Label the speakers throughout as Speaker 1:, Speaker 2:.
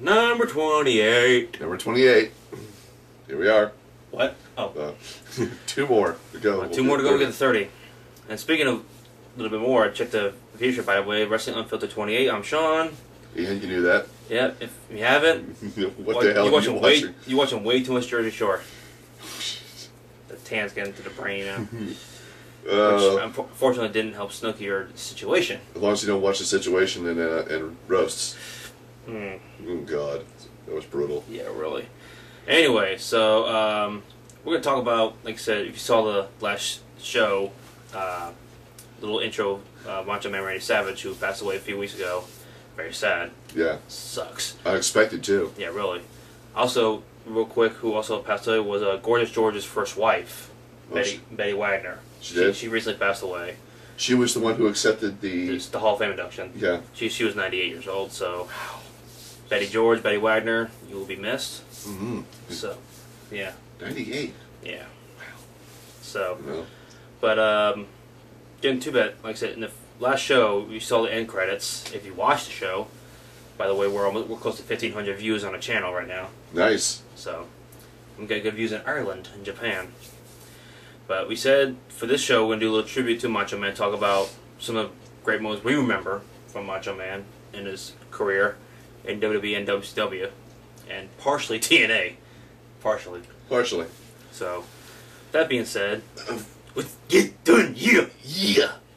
Speaker 1: Number 28.
Speaker 2: Number 28. Here we are.
Speaker 1: What? Oh.
Speaker 2: 2 more to go.
Speaker 1: Two more to go to get the 30. And speaking of a little bit more, I checked the viewership, by the way. Wrestling Unfiltered 28. I'm Sean.
Speaker 2: Ian, you knew that?
Speaker 1: Yeah, if you haven't,
Speaker 2: what the hell are you watching?
Speaker 1: You're watching way too much Jersey Shore. The tan's getting to the brain now. Which unfortunately didn't help Snooki your situation.
Speaker 2: As long as you don't watch the situation and roasts.
Speaker 1: Mm.
Speaker 2: Oh, God. That was brutal.
Speaker 1: Yeah, really. Anyway, so we're going to talk about, like I said, if you saw the last show, little intro, Macho Man Randy Savage, who passed away a few weeks ago. Very sad.
Speaker 2: Yeah.
Speaker 1: Sucks.
Speaker 2: Unexpected, too.
Speaker 1: Yeah, really. Also, real quick, who also passed away was Gorgeous George's first wife, Betty Wagner.
Speaker 2: She did?
Speaker 1: She recently passed away.
Speaker 2: She was the one who accepted the
Speaker 1: Hall of Fame induction.
Speaker 2: Yeah.
Speaker 1: She was 98 years old, so... Betty George, Betty Wagner, you will be missed.
Speaker 2: Mm-hmm.
Speaker 1: So, yeah.
Speaker 2: 98?
Speaker 1: Yeah. Wow. So,
Speaker 2: no.
Speaker 1: But, getting too bad, like I said, in the last show, you saw the end credits. If you watched the show, by the way, we're close to 1,500 views on the channel right now.
Speaker 2: Nice.
Speaker 1: So, I'm getting good views in Ireland and Japan. But we said, for this show, we're going to do a little tribute to Macho Man, talk about some of the great moments we remember from Macho Man in his career in WWE and WCW, and partially TNA. Partially. So, that being said, let's get done, yeah!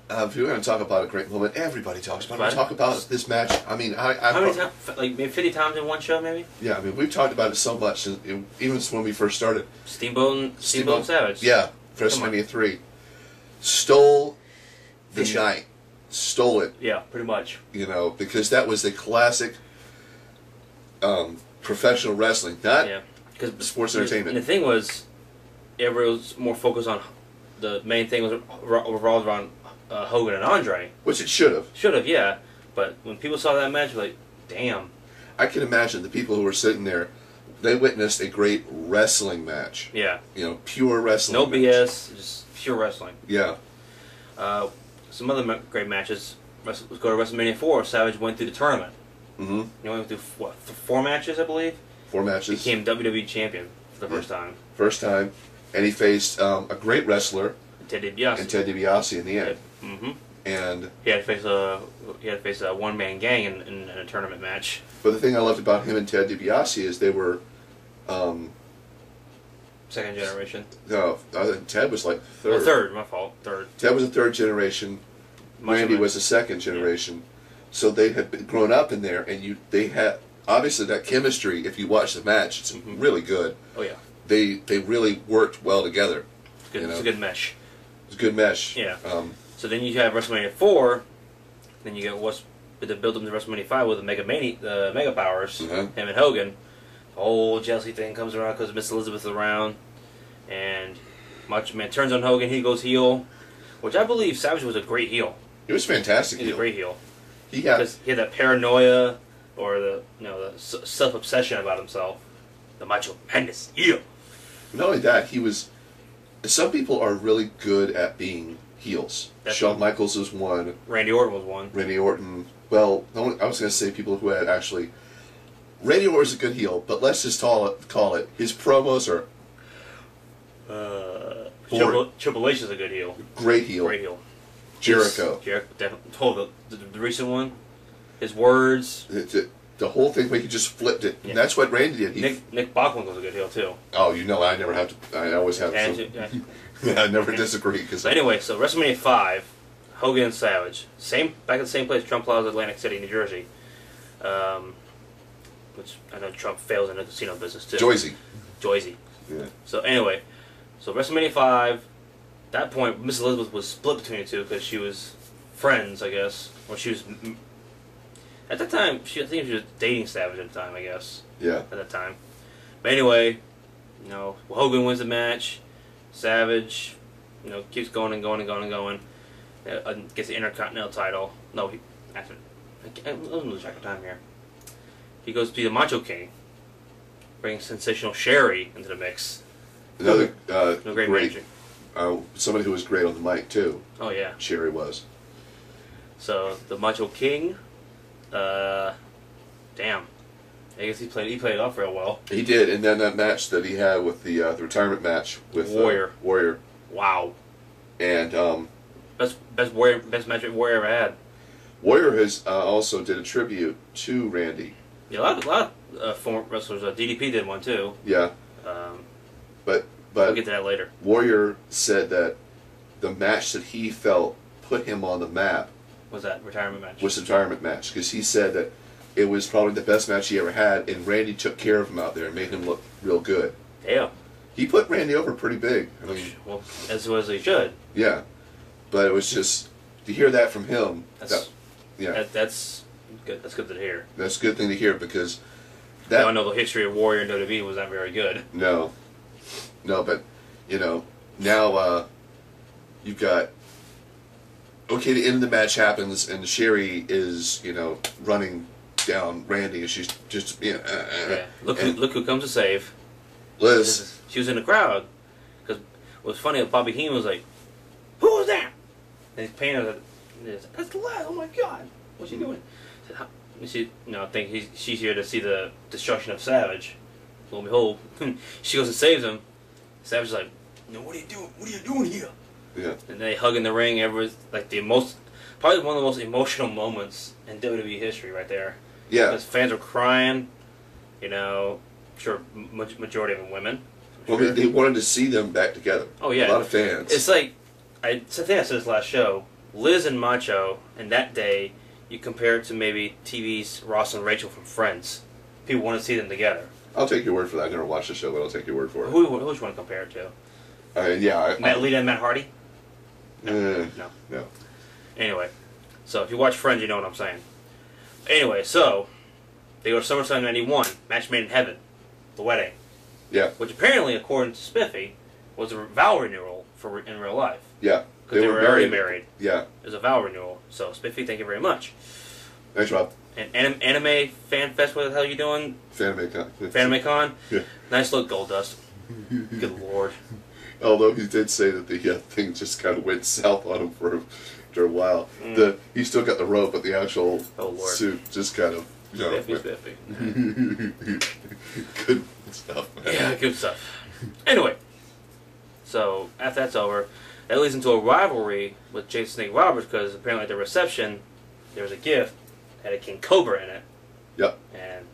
Speaker 2: If you're going to talk about a great moment, everybody talks about it. We talk about this match. I mean,
Speaker 1: how many times? Like maybe 50 times in one show, maybe?
Speaker 2: Yeah, I mean, we've talked about it so much, even when we first started.
Speaker 1: Steamboat Savage.
Speaker 2: Yeah, WrestleMania 3. Stole the night. Stole it.
Speaker 1: Yeah, pretty much.
Speaker 2: You know, because that was the classic professional wrestling, not sports entertainment.
Speaker 1: And the thing was, everyone was more focused on, the main thing was revolved around Hogan and Andre.
Speaker 2: Which it should have.
Speaker 1: Should have, yeah. But when people saw that match, like, damn.
Speaker 2: I can imagine the people who were sitting there, they witnessed a great wrestling match.
Speaker 1: Yeah.
Speaker 2: You know, pure wrestling.
Speaker 1: No
Speaker 2: match.
Speaker 1: BS, just pure wrestling.
Speaker 2: Yeah.
Speaker 1: Some other great matches. Let's go to WrestleMania 4. Savage went through the tournament.
Speaker 2: Mm-hmm.
Speaker 1: He went through, what, 4 matches, I believe?
Speaker 2: 4 matches.
Speaker 1: Became WWE champion for the first time.
Speaker 2: First time. And he faced a great wrestler.
Speaker 1: Ted DiBiase.
Speaker 2: And Ted DiBiase in the end.
Speaker 1: Mm-hmm.
Speaker 2: And
Speaker 1: he had to face a one-man gang in a tournament match.
Speaker 2: But the thing I loved about him and Ted DiBiase is they were
Speaker 1: second generation.
Speaker 2: No, I think Ted was like third.
Speaker 1: Oh, third, my fault. Third.
Speaker 2: Ted was a third generation. Randy was a second generation. Yeah. So they had been grown up in there, and they had obviously that chemistry. If you watch the match, it's really good.
Speaker 1: Oh yeah.
Speaker 2: They really worked well together.
Speaker 1: Good, it's a good mesh.
Speaker 2: It's a good mesh.
Speaker 1: Yeah. So then you have WrestleMania 4. Then you get the build up to WrestleMania 5 with the Mega Powers, him and Hogan. The whole jealousy thing comes around because Miss Elizabeth is around, and Macho Man turns on Hogan. He goes heel, which I believe Savage was a great heel.
Speaker 2: He was fantastic.
Speaker 1: He was a great heel.
Speaker 2: Because
Speaker 1: he had that paranoia or the self obsession about himself. The Macho Madness heel.
Speaker 2: Not only that, he was. Some people are really good at being heels. Shawn Michaels was one.
Speaker 1: Randy Orton was one.
Speaker 2: Randy Orton. Well, I was going to say people who had actually. Randy Orton's a good heel, but let's just call it. His promos are.
Speaker 1: Triple H is a good heel.
Speaker 2: Great heel.
Speaker 1: Great heel.
Speaker 2: Jericho.
Speaker 1: Definitely. The recent one. His words.
Speaker 2: The whole thing where he just flipped it. Yeah. And that's what Randy did.
Speaker 1: Nick Bockwinkel was a good heel too.
Speaker 2: Oh, I never have to. I always have to. Yeah, I never disagree.
Speaker 1: Anyway, so WrestleMania 5, Hogan and Savage, back at the same place, Trump Plaza, Atlantic City, New Jersey. Which I know Trump fails in the casino business too. Joyzy. Yeah. So anyway, WrestleMania 5. At that point, Miss Elizabeth was split between the two because she was friends, I guess, or she was. At that time, I think she was dating Savage at the time, I guess.
Speaker 2: Yeah.
Speaker 1: At that time. But anyway, Hogan wins the match. Savage, keeps going and going and going and going. Gets the Intercontinental title. No, I'm losing track of time here. He goes to be the Macho King. Brings sensational Sherry into the mix.
Speaker 2: Another
Speaker 1: great manager.
Speaker 2: Somebody who was great on the mic, too.
Speaker 1: Oh, yeah.
Speaker 2: Sherry was.
Speaker 1: So, the Macho King, damn. I guess he played it off real well.
Speaker 2: He did, and then that match that he had with the retirement match with Warrior.
Speaker 1: Wow.
Speaker 2: And
Speaker 1: best match Warrior ever had.
Speaker 2: Warrior has also did a tribute to Randy.
Speaker 1: Yeah, a lot of former wrestlers. DDP did one too.
Speaker 2: Yeah. But
Speaker 1: we'll get to that later.
Speaker 2: Warrior said that the match that he felt put him on the map
Speaker 1: was that retirement match.
Speaker 2: Was the retirement match, because he said that it was probably the best match he ever had, and Randy took care of him out there and made him look real good.
Speaker 1: Yeah.
Speaker 2: He put Randy over pretty big. I mean,
Speaker 1: well, as well as he should.
Speaker 2: Yeah, but it was just to hear that from him.
Speaker 1: That's good. That's good to hear.
Speaker 2: That's a good thing to hear, because
Speaker 1: I don't know the history of Warrior and WWE was not very good.
Speaker 2: No, but now you've got. Okay, the end of the match happens, and Sherry is, running down Randy, and she's just,
Speaker 1: yeah. Look who comes to save.
Speaker 2: Liz.
Speaker 1: She was in the crowd. Because what was funny, Bobby Heenan was like, "Who was that?" And his painter was like, "That's Liz, oh my God. What's she doing?" She, she's here to see the destruction of Savage. Lo and behold, she goes and saves him. Savage is like, "What are you doing? What are you doing here?"
Speaker 2: Yeah.
Speaker 1: And they hug in the ring. Like probably one of the most emotional moments in WWE history, right there.
Speaker 2: Yeah.
Speaker 1: Because fans are crying. Sure, majority of them women.
Speaker 2: Well,
Speaker 1: sure.
Speaker 2: they wanted to see them back together.
Speaker 1: Oh yeah,
Speaker 2: a lot of fans.
Speaker 1: It's like I think I said this last show. Liz and Macho, and that day, you compare it to maybe TV's Ross and Rachel from Friends. People want to see them together.
Speaker 2: I'll take your word for that. I've never watched the show, but I'll take your word for it.
Speaker 1: Who do you want to compare it to?
Speaker 2: Yeah.
Speaker 1: Lita and Matt Hardy? No. Anyway, so if you watch Friends, you know what I'm saying. Anyway, so they go to SummerSlam '91, match made in heaven, the wedding.
Speaker 2: Yeah.
Speaker 1: Which apparently, according to Spiffy, was a vow renewal in real life.
Speaker 2: Yeah.
Speaker 1: Because they were already married.
Speaker 2: Yeah.
Speaker 1: It was a vow renewal. So Spiffy, thank you very much.
Speaker 2: Thanks, Rob.
Speaker 1: And Anime Fan Fest, what the hell are you doing?
Speaker 2: FanimeCon. Yeah.
Speaker 1: Nice look, Goldust. Good Lord.
Speaker 2: Although he did say that the thing just kind of went south on him after a while. He still got the rope, but the actual suit just kind of
Speaker 1: Spiffy.
Speaker 2: Good stuff, man.
Speaker 1: Yeah, good stuff. Anyway, so after that's over, that leads into a rivalry with Jake Snake Roberts, because apparently at the reception there was a gift that had a King Cobra in it.
Speaker 2: Yep.
Speaker 1: And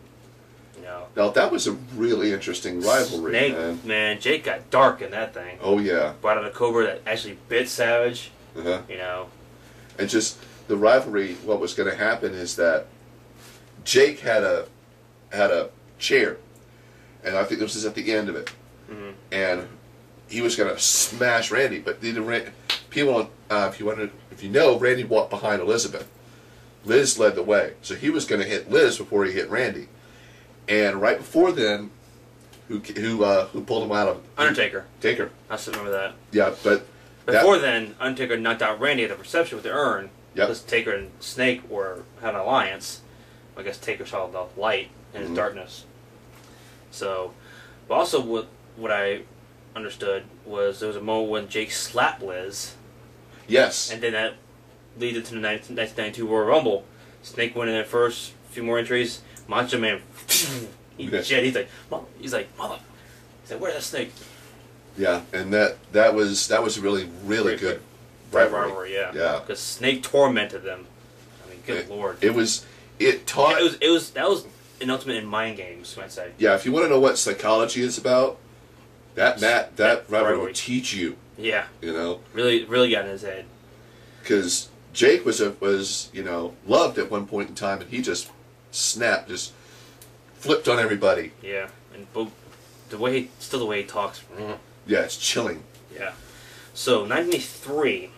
Speaker 2: now that was a really interesting rivalry,
Speaker 1: man. Jake got dark in that thing.
Speaker 2: Oh yeah.
Speaker 1: Brought out a Cobra that actually bit Savage.
Speaker 2: And just the rivalry. What was going to happen is that Jake had a chair, and I think this was at the end of it, and he was going to smash Randy, but people, if you know, Randy walked behind Elizabeth. Liz led the way, so he was going to hit Liz before he hit Randy. And right before then, who pulled him out of
Speaker 1: Undertaker.
Speaker 2: Taker.
Speaker 1: I still remember that.
Speaker 2: Yeah, but
Speaker 1: before then, Undertaker knocked out Randy at the reception with the urn.
Speaker 2: Yep.
Speaker 1: Because Taker and Snake had an alliance. I guess Taker saw the light in his darkness. So, but also what I understood was there was a moment when Jake slapped Liz.
Speaker 2: Yes.
Speaker 1: And then that leads into the 1992 Royal Rumble. Snake went in there first, a few more entries. Macho Man, he's like, mother. He's like, where's that Snake?
Speaker 2: Yeah, and that was a really good rivalry.
Speaker 1: Yeah.
Speaker 2: Yeah.
Speaker 1: Because Snake tormented them. I mean, good Lord.
Speaker 2: That was
Speaker 1: an ultimate in mind games, you might say.
Speaker 2: Yeah, if you want to know what psychology is about, that rivalry will teach you.
Speaker 1: Yeah.
Speaker 2: Really
Speaker 1: got in his head.
Speaker 2: Because Jake was loved at one point in time, and he just snapped, just flipped on everybody.
Speaker 1: Yeah, and the way he talks.
Speaker 2: Yeah, it's chilling.
Speaker 1: Yeah. So 1993,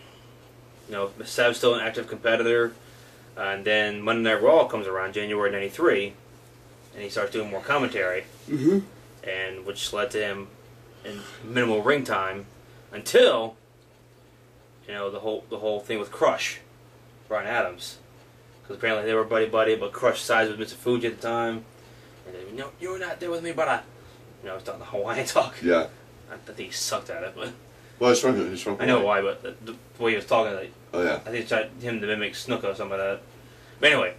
Speaker 1: Sav's still an active competitor, and then Monday Night Raw comes around January '93, and he starts doing more commentary, and which led to him in minimal ring time until the whole thing with Crush, Brian Adams. Because apparently they were buddy, but Crush sides with Mr. Fuji at the time. And then, you're not there with me, but he's talking the Hawaiian talk.
Speaker 2: Yeah.
Speaker 1: I think he sucked at it, but...
Speaker 2: Well, he's from Hawaii.
Speaker 1: I know why, but the way he was talking,
Speaker 2: oh, yeah.
Speaker 1: I think he tried him to mimic Snuka or something like that. But anyway,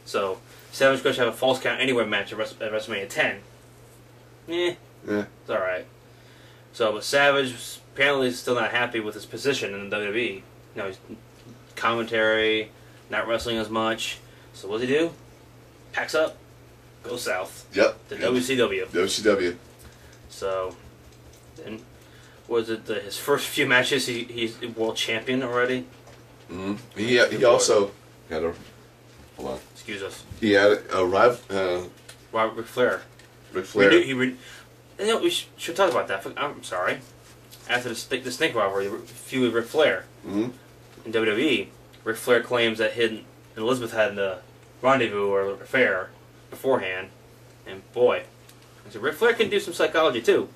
Speaker 1: so Savage could have a false count anywhere match at WrestleMania 10. Yeah. It's alright. So, but Savage apparently is still not happy with his position in the WWE. You know, he's commentary, not wrestling as much. So what does he do? Packs up, goes south.
Speaker 2: Yep.
Speaker 1: To WCW.
Speaker 2: WCW.
Speaker 1: So, then, was it his first few matches? He's world champion already.
Speaker 2: Mm-hmm. He also had a. Hold on.
Speaker 1: Excuse us.
Speaker 2: He had a rival.
Speaker 1: Rick Flair.
Speaker 2: Ric Flair.
Speaker 1: You know, we should talk about that. I'm sorry. After the Snake rivalry, feud with Ric Flair in WWE, Ric Flair claims that he and Elizabeth had a rendezvous or affair beforehand, and boy, so Ric Flair can do some psychology too.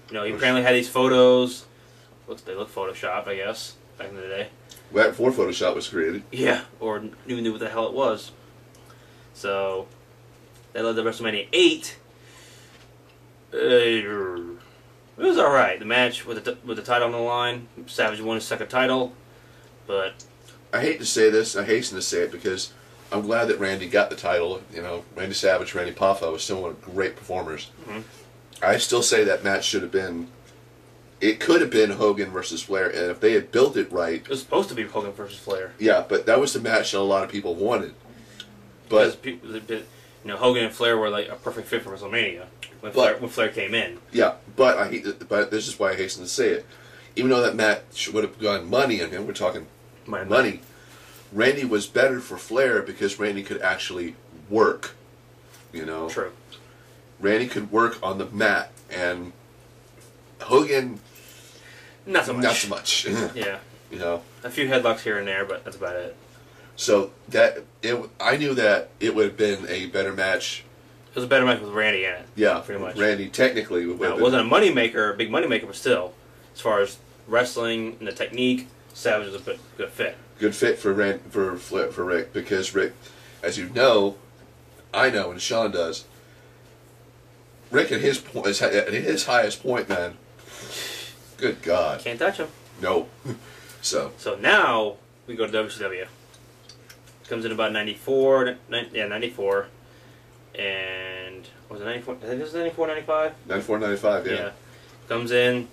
Speaker 1: You know, he apparently had these photos. They look photoshopped, I guess, back in the day.
Speaker 2: Right before Photoshop was created.
Speaker 1: Yeah, or even knew what the hell it was. So that led to WrestleMania 8. It was alright. The match with the title on the line. Savage won his second title, but
Speaker 2: I hate to say this. I hasten to say it because I'm glad that Randy got the title. You know, Randy Savage, Randy Poffo was still one of great performers.
Speaker 1: Mm-hmm.
Speaker 2: I still say that match should have been. It could have been Hogan versus Flair, and if they had built it right,
Speaker 1: it was supposed to be Hogan versus Flair.
Speaker 2: Yeah, but that was the match that a lot of people wanted. But
Speaker 1: you know, Hogan and Flair were like a perfect fit for WrestleMania when Flair came in.
Speaker 2: Yeah, but but this is why I hasten to say it. Even though that match would have gone money on him, we're talking money. Randy was better for Flair because Randy could actually work. You know,
Speaker 1: true.
Speaker 2: Randy could work on the mat, and Hogan,
Speaker 1: not so much.
Speaker 2: Not so much.
Speaker 1: Yeah.
Speaker 2: You know,
Speaker 1: a few headlocks here and there, but that's about it.
Speaker 2: So I knew that it would have been a better match.
Speaker 1: It was a better match with Randy in it.
Speaker 2: Yeah,
Speaker 1: pretty much.
Speaker 2: Randy technically
Speaker 1: it wasn't a moneymaker, big moneymaker, but still, as far as wrestling and the technique, Savage was a good fit.
Speaker 2: Good fit for Rick because Rick, as you know, I know, and Sean does. Rick at his point, at his highest point, man. Good God.
Speaker 1: Can't touch him.
Speaker 2: No. So
Speaker 1: now we go to WCW. Comes in about 94, 94, and was it 94? I think this was 94, 95?
Speaker 2: 94, 95, yeah.
Speaker 1: Comes in,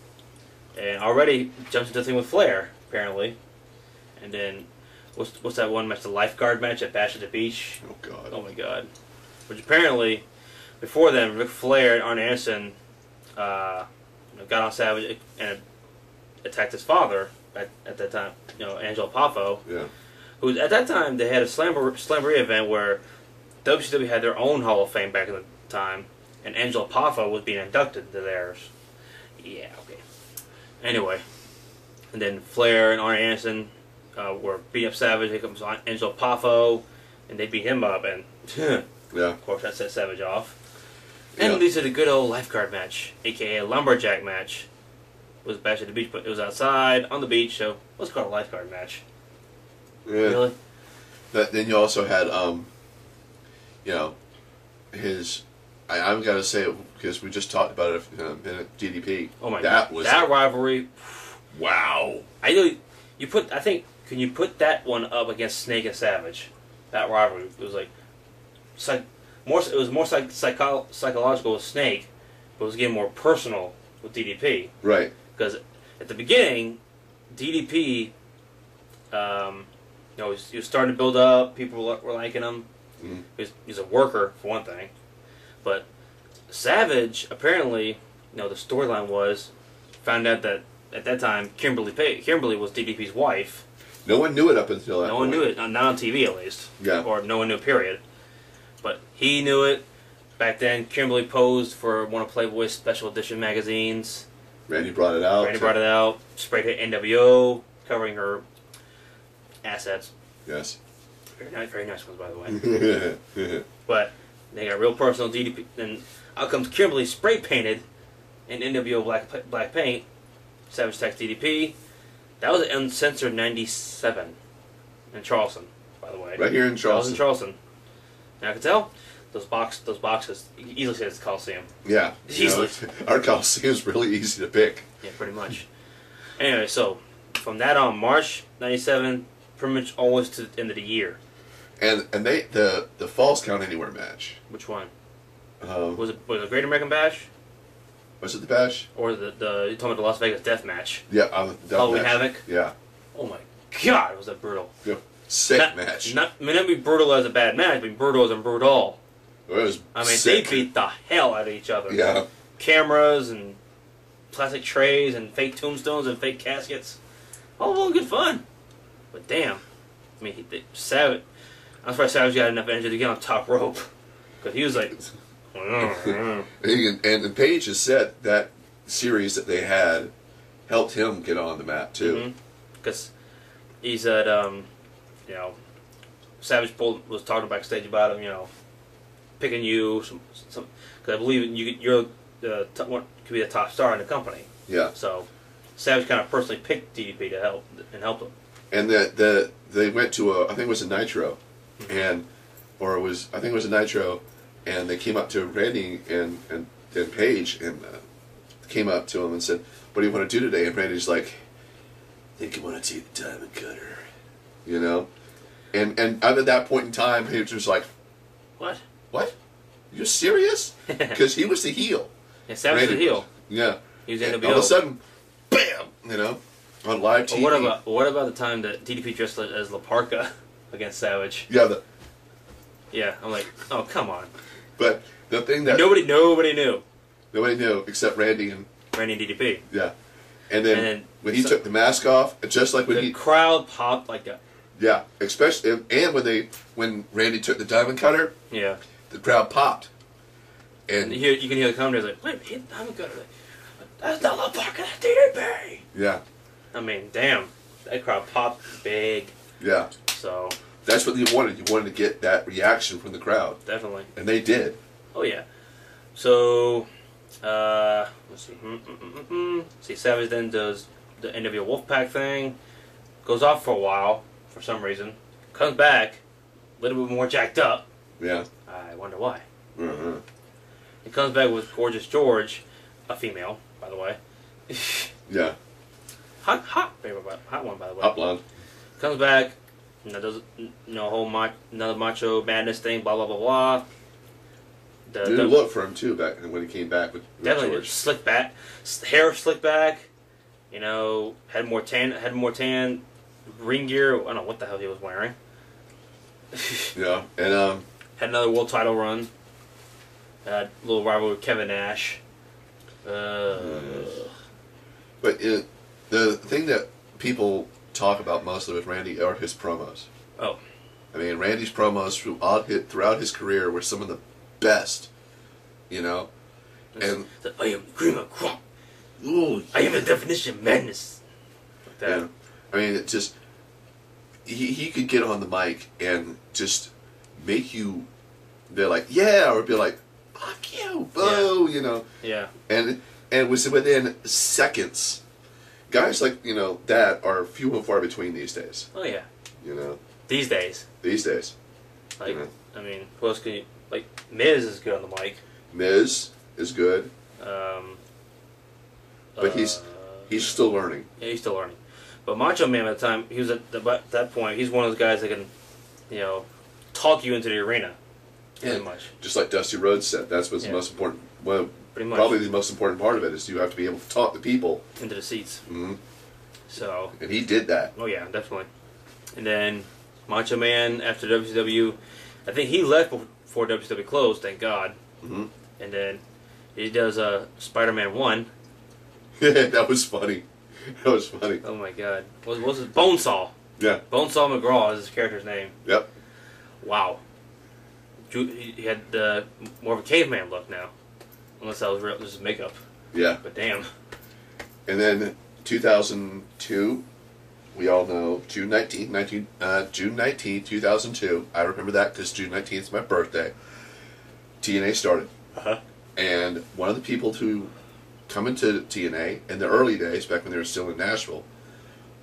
Speaker 1: and already jumps into the thing with Flair, apparently. And then, what's that one match, the lifeguard match at Bash at the Beach?
Speaker 2: Oh, God.
Speaker 1: Oh, my God. Which apparently, before then, Ric Flair and Arn Anderson got on Savage and attacked his father at that time, Angelo Poffo.
Speaker 2: Yeah.
Speaker 1: Who, at that time, they had a Slamboree event where WCW had their own Hall of Fame back in the time, and Angelo Poffo was being inducted into theirs. Yeah, okay. Anyway, and then Flair and Arn Anderson were beating up Savage. Here comes Angelo Poffo, and they beat him up, and
Speaker 2: yeah,
Speaker 1: of course that set Savage off. And these are the good old lifeguard match, aka a lumberjack match. It was Bash at the Beach, but it was outside on the beach, so let's call it a lifeguard match.
Speaker 2: Yeah.
Speaker 1: Really?
Speaker 2: But then you also had, his. I've got to say it because we just talked about it in DDP.
Speaker 1: Oh my God! That rivalry.
Speaker 2: Wow.
Speaker 1: I know you put. I think can you put that one up against Snake and Savage? That rivalry. It was like, it was more psychological with Snake, but it was getting more personal with DDP.
Speaker 2: Right.
Speaker 1: Because at the beginning, DDP. He was starting to build up. People were liking him. Mm-hmm. He's a worker, for one thing. But Savage, apparently, the storyline was, found out that at that time, Kimberly was DDP's wife.
Speaker 2: No one knew it up until that point.
Speaker 1: No one knew it, not on TV at least.
Speaker 2: Yeah.
Speaker 1: Or no one knew, period. But he knew it. Back then, Kimberly posed for one of Playboy's special edition magazines.
Speaker 2: Randy brought it out.
Speaker 1: Sprayed her NWO, covering her assets.
Speaker 2: Yes.
Speaker 1: Very nice ones, by the way. But they got real personal. DDP. Then out comes Kimberly, spray painted in NWO black paint. Savage attacks DDP. That was an uncensored '97 in Charleston, by the way.
Speaker 2: Right here in Charleston.
Speaker 1: That was in Charleston. Now I can tell those boxes. You can easily say it's Coliseum.
Speaker 2: Yeah.
Speaker 1: Easily.
Speaker 2: Our Coliseum's really easy to pick.
Speaker 1: Yeah, pretty much. Anyway, so from that on, March '97. Pretty much always to the end of the year.
Speaker 2: And they the Falls Count Anywhere match.
Speaker 1: Which one? Was it Great American Bash?
Speaker 2: Was it the Bash?
Speaker 1: Or you talking about the Las Vegas Death Match?
Speaker 2: Yeah, the
Speaker 1: Halloween
Speaker 2: match.
Speaker 1: Havoc?
Speaker 2: Yeah.
Speaker 1: Oh my God, was that brutal.
Speaker 2: Yeah. Sick match.
Speaker 1: Not be brutal as a bad match, but brutal as in brutal.
Speaker 2: It was
Speaker 1: sick. They beat the hell out of each other.
Speaker 2: Yeah. Cameras
Speaker 1: and plastic trays and fake tombstones and fake caskets. All well good fun. But damn. I mean, Savage. I'm surprised Savage got enough energy to get on top rope. Because he was like...
Speaker 2: and Paige has said that series that they had helped him get on the mat, too.
Speaker 1: Because he said, you know, Savage was talking backstage about him, you know, picking you. Because I believe you're could be the top star in the company.
Speaker 2: Yeah.
Speaker 1: So Savage kind of personally picked DDP to help him.
Speaker 2: And they went to I think it was a Nitro, and I think it was a Nitro, and they came up to Randy and Paige and came up to him and said, "What do you want to do today?" And Randy's like, "I think I want to take the Diamond Cutter," you know. And at that point in time, he was just like,
Speaker 1: "What?
Speaker 2: What? You serious?" Because he was the heel.
Speaker 1: Yeah, Savage was the heel.
Speaker 2: Yeah.
Speaker 1: He was NWO.
Speaker 2: All of a sudden, bam! You know, on live TV.
Speaker 1: What about the time that DDP dressed as La Parka against Savage?
Speaker 2: Yeah.
Speaker 1: Yeah, I'm like, oh come on.
Speaker 2: But the thing that
Speaker 1: nobody knew.
Speaker 2: Nobody knew except Randy and
Speaker 1: DDP.
Speaker 2: Yeah. And then when he took the mask off, just like when
Speaker 1: the crowd popped like a...
Speaker 2: Yeah, especially and when Randy took the Diamond Cutter,
Speaker 1: yeah,
Speaker 2: the crowd popped. And
Speaker 1: you can hear the commentators like, "Wait, he Diamond Cutter, that's not La Parka, that's DDP."
Speaker 2: Yeah.
Speaker 1: I mean, damn, that crowd popped big.
Speaker 2: Yeah.
Speaker 1: So
Speaker 2: that's what you wanted. You wanted to get that reaction from the crowd.
Speaker 1: Definitely.
Speaker 2: And they did.
Speaker 1: Oh yeah. So let's see. See, Savage then does the NWO Wolfpack thing, goes off for a while for some reason, comes back a little bit more jacked up.
Speaker 2: Yeah.
Speaker 1: I wonder why.
Speaker 2: Mm-hmm.
Speaker 1: He comes back with Gorgeous George, a female, by the way.
Speaker 2: Yeah.
Speaker 1: Hot one, by the way.
Speaker 2: Hot blonde.
Speaker 1: Comes back, does another Macho Madness thing, blah blah blah blah.
Speaker 2: Did look for him too back when he came back with
Speaker 1: definitely
Speaker 2: George.
Speaker 1: Slick back, hair slick back. You know, had more tan, ring gear. I don't know what the hell he was wearing.
Speaker 2: Yeah, and
Speaker 1: had another world title run. Had a little rival with Kevin Nash.
Speaker 2: But the thing that people talk about mostly with Randy are his promos.
Speaker 1: Oh.
Speaker 2: I mean, Randy's promos throughout his career were some of the best, you know? And
Speaker 1: I am the cream of crop. Ooh, I am the definition of madness. Like that.
Speaker 2: Yeah. I mean, it just... He could get on the mic and just make you... Be like, yeah, or be like, fuck you, boo, you know?
Speaker 1: Yeah.
Speaker 2: And it was within seconds. Guys like, you know, that are few and far between these days.
Speaker 1: Oh, yeah.
Speaker 2: You know?
Speaker 1: These days. Like,
Speaker 2: you know?
Speaker 1: I mean, who else can you... Like, Miz is good on the mic.
Speaker 2: Miz is good. But he's still learning.
Speaker 1: Yeah, he's still learning. But Macho Man at the time, he was at that point, he's one of those guys that can, you know, talk you into the arena. Pretty much.
Speaker 2: Just like Dusty Rhodes said, that's what's the most important. Well,
Speaker 1: pretty much.
Speaker 2: Probably the most important part of it is you have to be able to talk the people
Speaker 1: into the seats.
Speaker 2: Mm-hmm.
Speaker 1: So.
Speaker 2: And he did that.
Speaker 1: Oh yeah, definitely. And then Macho Man after WCW, I think he left before WCW closed. Thank God.
Speaker 2: Mm-hmm.
Speaker 1: And then he does Spider-Man 1.
Speaker 2: That was funny. That was funny.
Speaker 1: Oh my God. What was it? Bonesaw.
Speaker 2: Yeah.
Speaker 1: Bonesaw McGraw is his character's name.
Speaker 2: Yep.
Speaker 1: Wow. He had more of a caveman look now. Unless that was real, this is makeup.
Speaker 2: Yeah.
Speaker 1: But damn.
Speaker 2: And then 2002, we all know, June 19th, 2002. I remember that because June 19th is my birthday. TNA started.
Speaker 1: Uh-huh.
Speaker 2: And one of the people to come into TNA in the early days, back when they were still in Nashville,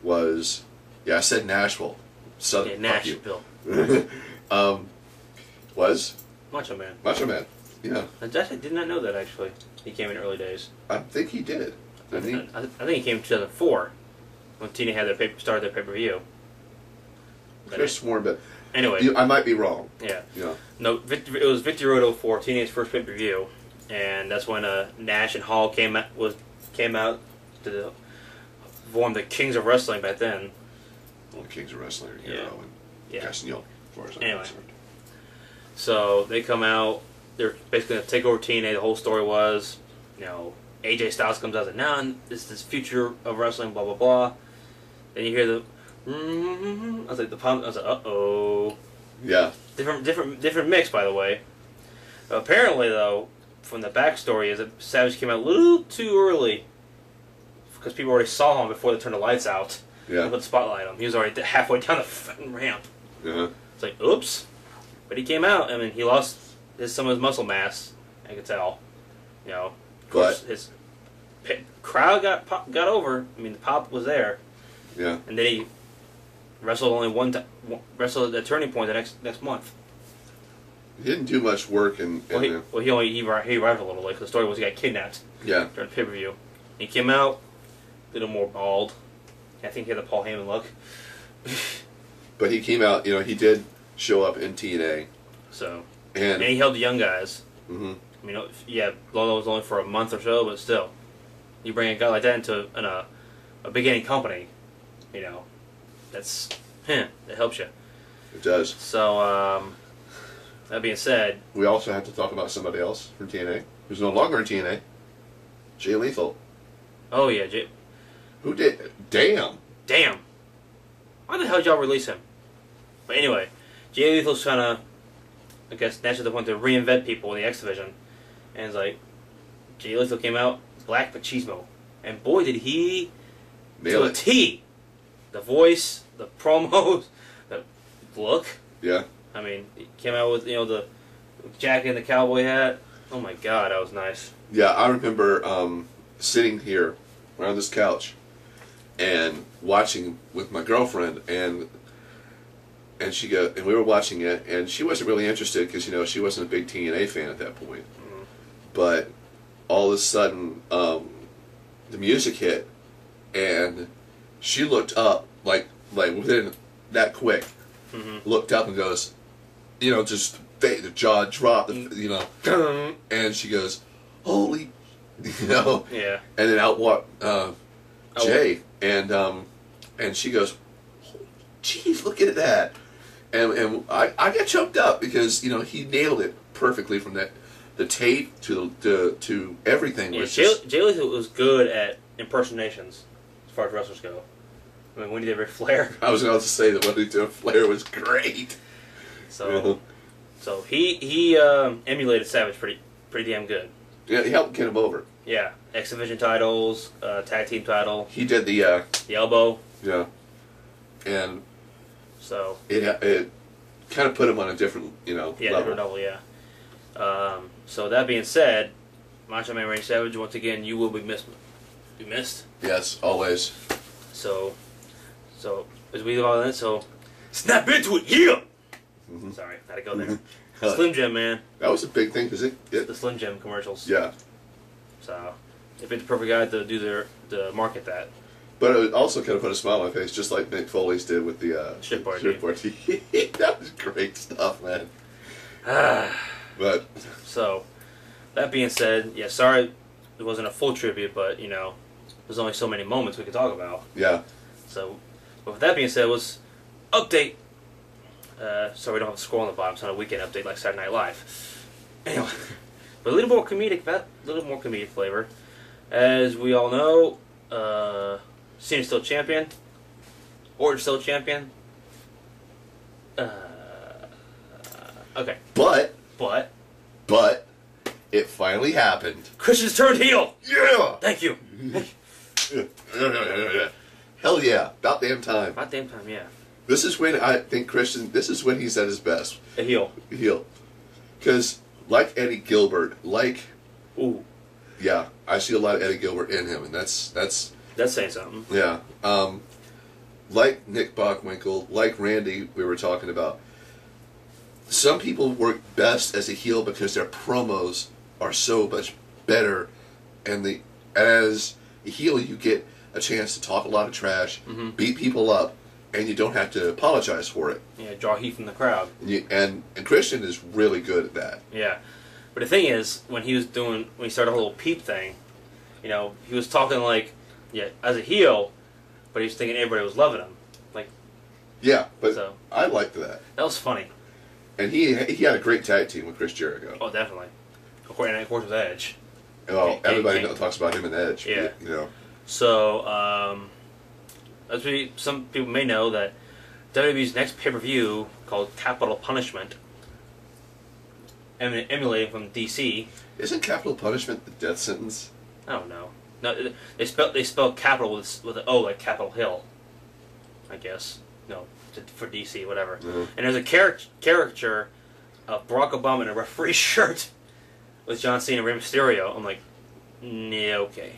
Speaker 2: was, yeah, I said Nashville. Southern,
Speaker 1: yeah, Nashville.
Speaker 2: Was?
Speaker 1: Macho Man.
Speaker 2: Macho Man, yeah.
Speaker 1: I did not know that, actually. He came in early days.
Speaker 2: I think he did.
Speaker 1: I think he came in 2004, when TNA had started their pay-per-view.
Speaker 2: I could have sworn, but
Speaker 1: Anyway.
Speaker 2: I might be wrong.
Speaker 1: Yeah.
Speaker 2: Yeah.
Speaker 1: No, it was Victory Road 04, TNA's first pay-per-view. And that's when Nash and Hall came out to form the Kings of Wrestling back then.
Speaker 2: Well, the Kings of Wrestling are Hero and Castanil, as far as I'm concerned.
Speaker 1: So they come out. They're basically going to take over TNA. The whole story was, AJ Styles comes out and says, "Nah, this future of wrestling, blah blah blah." Then you hear the, I was like, uh-oh.
Speaker 2: Yeah.
Speaker 1: Different mix, by the way. Apparently, though, from the backstory, is that Savage came out a little too early because people already saw him before they turned the lights out.
Speaker 2: Yeah.
Speaker 1: And put the spotlight on him. He was already halfway down the fucking ramp.
Speaker 2: Uh-huh.
Speaker 1: It's like, oops. But he came out. I mean, he lost some of his muscle mass. I could tell. Of course, his crowd got over. I mean, the pop was there.
Speaker 2: Yeah.
Speaker 1: And then he wrestled only wrestled at the Turning Point the next month.
Speaker 2: He didn't do much work he
Speaker 1: arrived a little late because the story was he got kidnapped.
Speaker 2: Yeah.
Speaker 1: During the pay-per-view. He came out a little more bald. I think he had the Paul Heyman look.
Speaker 2: But he came out, he did show up in TNA.
Speaker 1: So.
Speaker 2: And
Speaker 1: he held the young guys.
Speaker 2: Mm-hmm.
Speaker 1: I mean, Lolo was only for a month or so, but still. You bring a guy like that into a beginning company, that helps you.
Speaker 2: It does.
Speaker 1: So, that being said...
Speaker 2: We also have to talk about somebody else from TNA, who's no longer in TNA. Jay Lethal.
Speaker 1: Oh, yeah, Jay...
Speaker 2: Who did... Damn!
Speaker 1: Why the hell did y'all release him? But anyway, Jay Lethal's trying to, I guess, naturally want to reinvent people in the X Division. And it's like, Jay Lethal came out, Black Machismo. And boy, did he...
Speaker 2: Nail it.
Speaker 1: To a T! The voice, the promos, the look.
Speaker 2: Yeah.
Speaker 1: I mean, he came out with, the jacket and the cowboy hat. Oh my god, that was nice.
Speaker 2: Yeah, I remember sitting here around this couch and watching with my girlfriend, and we were watching it, and she wasn't really interested because she wasn't a big TNA fan at that point. Mm-hmm. But all of a sudden, the music hit, and she looked up like within that quick. Mm-hmm. Looked up and goes, just the jaw dropped, and she goes, "Holy,"
Speaker 1: Yeah.
Speaker 2: And then out walked Jay, and she goes, "Geez, look at that!" And I got choked up because he nailed it perfectly from the tape to everything.
Speaker 1: Yeah, Jay Lethal was good at impersonations as far as wrestlers go. I mean, when he did Ric Flair.
Speaker 2: I was about to say that when he did Flair was great.
Speaker 1: So he emulated Savage pretty damn good.
Speaker 2: Yeah, he helped get him over.
Speaker 1: Yeah, X Division titles, tag team title.
Speaker 2: He did the
Speaker 1: elbow.
Speaker 2: Yeah, and
Speaker 1: so
Speaker 2: it kind of put him on a different level.
Speaker 1: Different level. Yeah. So that being said, Macho Man Randy Savage, once again, you will be missed. Be missed.
Speaker 2: Yes, always.
Speaker 1: So as we leave all that, snap into it, yeah. Mm-hmm. Sorry, had to go there. Slim Jim, man.
Speaker 2: That was a big thing because
Speaker 1: the Slim Jim commercials.
Speaker 2: Yeah.
Speaker 1: So they've been the perfect guy to market that.
Speaker 2: But it also kind of put a smile on my face, just like Mick Foley's did with the
Speaker 1: Shipboard
Speaker 2: TV. That was great stuff, man. But
Speaker 1: so that being said, yeah, sorry it wasn't a full tribute, but there's only so many moments we could talk about.
Speaker 2: Yeah.
Speaker 1: So, but with that being said, was update. So we don't have to scroll on the bottom. It's not a weekend update like Saturday Night Live. Anyway, but a little more comedic flavor. As we all know, Cena's still champion. Orton's still champion. Okay.
Speaker 2: But it finally happened.
Speaker 1: Christian's turned heel.
Speaker 2: Yeah.
Speaker 1: Thank you.
Speaker 2: Hell yeah! About damn time.
Speaker 1: About damn time. Yeah.
Speaker 2: This is when I think Christian. This is when he's at his best.
Speaker 1: A heel.
Speaker 2: Because like Eddie Gilbert,
Speaker 1: ooh.
Speaker 2: Yeah, I see a lot of Eddie Gilbert in him, and that's
Speaker 1: saying something.
Speaker 2: Yeah. Like Nick Bockwinkel, like Randy, we were talking about. Some people work best as a heel because their promos are so much better, and as a heel you get a chance to talk a lot of trash, beat people up, and you don't have to apologize for it.
Speaker 1: Yeah, draw heat from the crowd.
Speaker 2: And Christian is really good at that.
Speaker 1: Yeah. But the thing is, when he started a whole peep thing, you know, he was talking like, yeah, as a heel, but he was thinking everybody was loving him. Like,
Speaker 2: yeah, but
Speaker 1: so,
Speaker 2: I liked that.
Speaker 1: That was funny.
Speaker 2: And he had a great tag team with Chris Jericho.
Speaker 1: Oh, definitely. And of course with Edge.
Speaker 2: Oh, everybody talks about him and Edge.
Speaker 1: Yeah.
Speaker 2: You know.
Speaker 1: So, some people may know that WWE's next pay-per-view, called Capital Punishment, emulating from DC.
Speaker 2: Isn't capital punishment the death sentence?
Speaker 1: I don't know. No, they spell capital with an O, like Capitol Hill, I guess. No, for DC, whatever.
Speaker 2: Mm-hmm.
Speaker 1: And there's a caricature of Barack Obama in a referee shirt with John Cena and Rey Mysterio. I'm like, yeah, okay.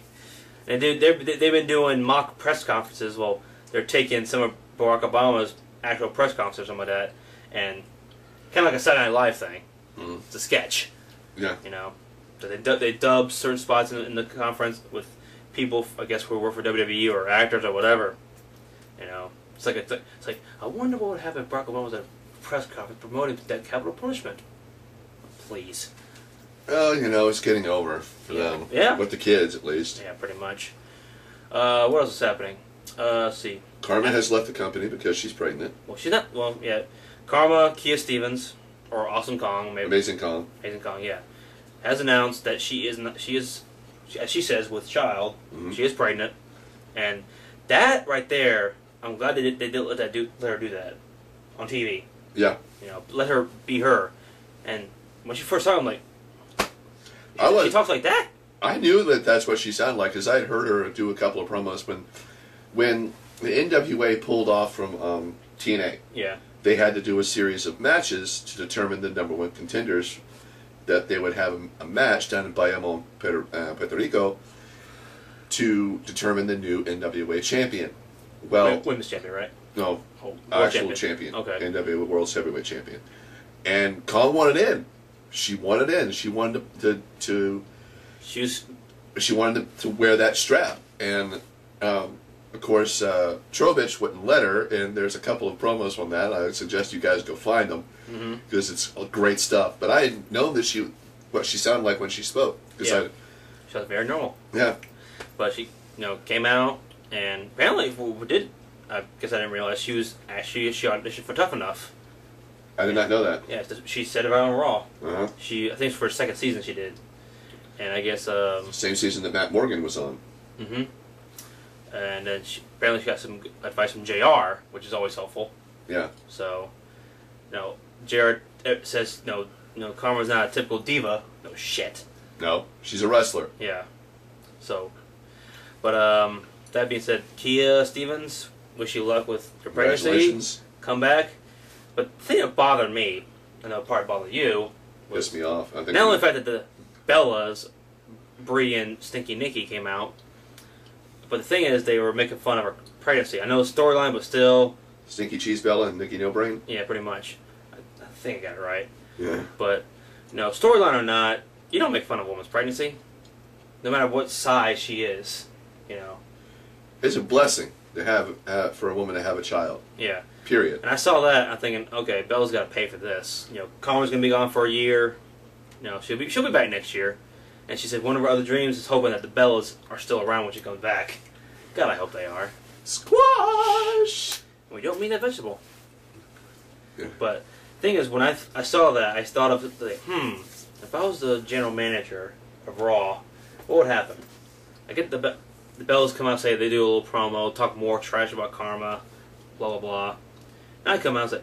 Speaker 1: And they've been doing mock press conferences. Well, they're taking some of Barack Obama's actual press conferences or something like that, and kind of like a Saturday Night Live thing.
Speaker 2: Mm-hmm.
Speaker 1: It's a sketch.
Speaker 2: Yeah.
Speaker 1: You know, so they dub certain spots in the conference with people, I guess, who work for WWE or actors or whatever. You know, it's like I wonder what would happen if Barack Obama was at a press conference promoting that capital punishment. Please.
Speaker 2: Well, you know, it's getting over for them.
Speaker 1: Yeah.
Speaker 2: With the kids, at least.
Speaker 1: Yeah, pretty much. What else is happening? Let's see.
Speaker 2: Karma has left the company because she's pregnant.
Speaker 1: Well, she's not. Well, yeah. Karma, Kia Stevens, or Awesome Kong, maybe.
Speaker 2: Amazing Kong.
Speaker 1: Amazing Kong, yeah. Has announced that she is, as she says, with child.
Speaker 2: Mm-hmm.
Speaker 1: She is pregnant, and that right there, I'm glad they did let her do that on TV.
Speaker 2: Yeah.
Speaker 1: You know, let her be her. And when she first saw him, like, she talks like that.
Speaker 2: I knew that that's what she sounded like because I had heard her do a couple of promos when the NWA pulled off from TNA.
Speaker 1: Yeah.
Speaker 2: They had to do a series of matches to determine the number one contenders. That they would have a match down in Bayamon, Puerto Rico, to determine the new NWA champion. Well,
Speaker 1: women's champion, right?
Speaker 2: No,
Speaker 1: actual
Speaker 2: champion.
Speaker 1: Okay.
Speaker 2: NWA World's Heavyweight Champion. And Kong wanted in. She wanted in. She wanted to She wanted to wear that strap, and of course Trobich wouldn't let her. And there's a couple of promos on that. I would suggest you guys go find them because it's great stuff. But I didn't know that what she sounded like when she spoke.
Speaker 1: Yeah. She was very normal.
Speaker 2: Yeah.
Speaker 1: But she, came out, and apparently, I guess I didn't realize she was actually she auditioned for Tough Enough.
Speaker 2: I did not know that.
Speaker 1: Yeah, she said it on Raw.
Speaker 2: Uh-huh.
Speaker 1: I think it's for her second season she did, and I guess
Speaker 2: same season that Matt Morgan was on.
Speaker 1: Mm-hmm. And then apparently she got some advice from JR, which is always helpful.
Speaker 2: Yeah.
Speaker 1: So, JR says Karma's not a typical diva. No shit.
Speaker 2: No, she's a wrestler.
Speaker 1: Yeah. So, but that being said, Kia Stevens, wish you luck with your pregnancy.
Speaker 2: Congratulations.
Speaker 1: Come back. But the thing that bothered me, I know part bothered you, was
Speaker 2: pissed me off. I think
Speaker 1: not only the fact that the Bellas, Bree and Stinky Nikki came out, but the thing is they were making fun of her pregnancy. I know the storyline, but still.
Speaker 2: Stinky Cheese Bella and Nikki No Brain?
Speaker 1: Yeah, pretty much. I think I got it right.
Speaker 2: Yeah.
Speaker 1: But, storyline or not, you don't make fun of a woman's pregnancy. No matter what size she is,
Speaker 2: It's a blessing to have for a woman to have a child.
Speaker 1: Yeah.
Speaker 2: Period.
Speaker 1: And I saw that, I'm thinking, okay, Bella's got to pay for this. Karma's going to be gone for a year. She'll be back next year. And she said one of her other dreams is hoping that the Bellas are still around when she comes back. God, I hope they are.
Speaker 2: Squash!
Speaker 1: We don't mean that vegetable.
Speaker 2: Yeah.
Speaker 1: But the thing is, when I saw that, I thought of if I was the general manager of Raw, what would happen? I get the Bellas come out and say they do a little promo, talk more trash about Karma, blah blah blah. And I come out and say,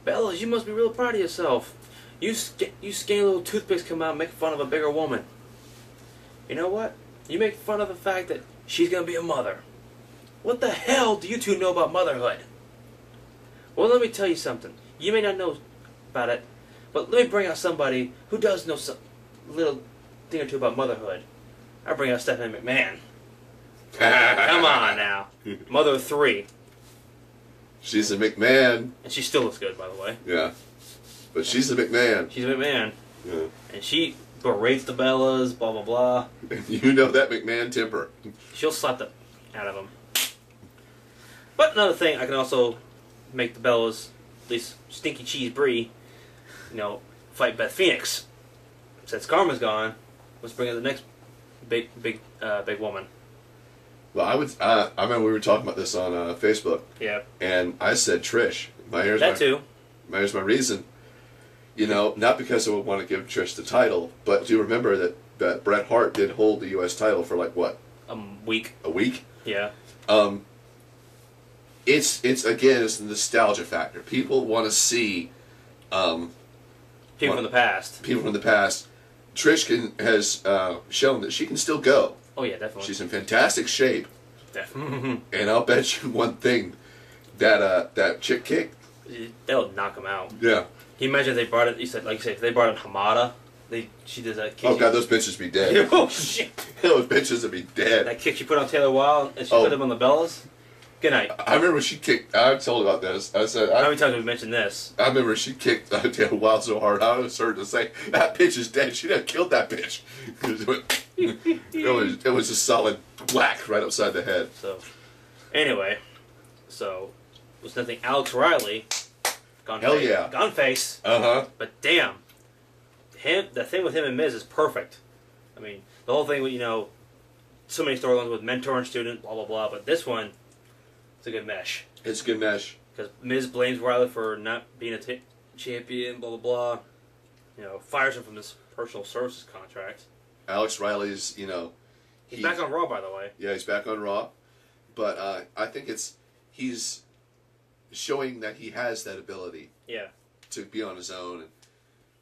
Speaker 1: Bellas, you must be real proud of yourself. You skinny little toothpicks come out and make fun of a bigger woman. You know what? You make fun of the fact that she's going to be a mother. What the hell do you two know about motherhood? Well, let me tell you something. You may not know about it, but let me bring out somebody who does know some little thing or two about motherhood. I bring out Stephanie McMahon. Come on now. Mother of 3.
Speaker 2: She's a McMahon.
Speaker 1: And she still looks good, by the way.
Speaker 2: Yeah. But she's a McMahon.
Speaker 1: She's a McMahon.
Speaker 2: Yeah.
Speaker 1: And she berates the Bellas, blah, blah, blah.
Speaker 2: You know that McMahon temper.
Speaker 1: She'll slap the out of them. But another thing I can also make the Bellas, at least Stinky Cheese Brie, fight Beth Phoenix. Since Karma's gone, let's bring in the next big woman.
Speaker 2: Well, I remember we were talking about this on Facebook.
Speaker 1: Yeah.
Speaker 2: And I said Trish.
Speaker 1: Too.
Speaker 2: Here's my reason. Not because I would want to give Trish the title, but do you remember that Bret Hart did hold the U.S. title for like what?
Speaker 1: A week.
Speaker 2: A week?
Speaker 1: Yeah.
Speaker 2: It's the nostalgia factor. People want to see
Speaker 1: people from the past.
Speaker 2: People from the past. Trish has shown that she can still go.
Speaker 1: Oh yeah, definitely.
Speaker 2: She's in fantastic shape.
Speaker 1: Definitely.
Speaker 2: And I'll bet you one thing, that chick kick,
Speaker 1: they'll knock him out.
Speaker 2: Yeah.
Speaker 1: Can you imagine if they brought it? If they brought in Hamada, she does that kick.
Speaker 2: Oh god, those bitches be dead.
Speaker 1: Oh shit.
Speaker 2: Those bitches would be dead.
Speaker 1: That kick she put on Taylor Wilde and she put him on the Bellas. Good night.
Speaker 2: I remember she kicked. I told about this. I said.
Speaker 1: How many times have we mentioned this?
Speaker 2: I remember she kicked Taylor Wilde so hard. I was certain to say that bitch is dead. She'd have killed that bitch. it was a solid whack right upside the head.
Speaker 1: So, anyway, was nothing. Alex Riley,
Speaker 2: Hell yeah,
Speaker 1: gone face. But damn, the thing with him and Miz is perfect. I mean, the whole thing with so many storylines with mentor and student, blah blah blah. But this one. It's a good mesh.
Speaker 2: It's a good mesh.
Speaker 1: Because Miz blames Riley for not being a champion, blah, blah, blah. Fires him from his personal services contract.
Speaker 2: Alex Riley's,
Speaker 1: He's back on Raw, by the way.
Speaker 2: Yeah, he's back on Raw. But I think he's showing that he has that ability.
Speaker 1: Yeah.
Speaker 2: To be on his own.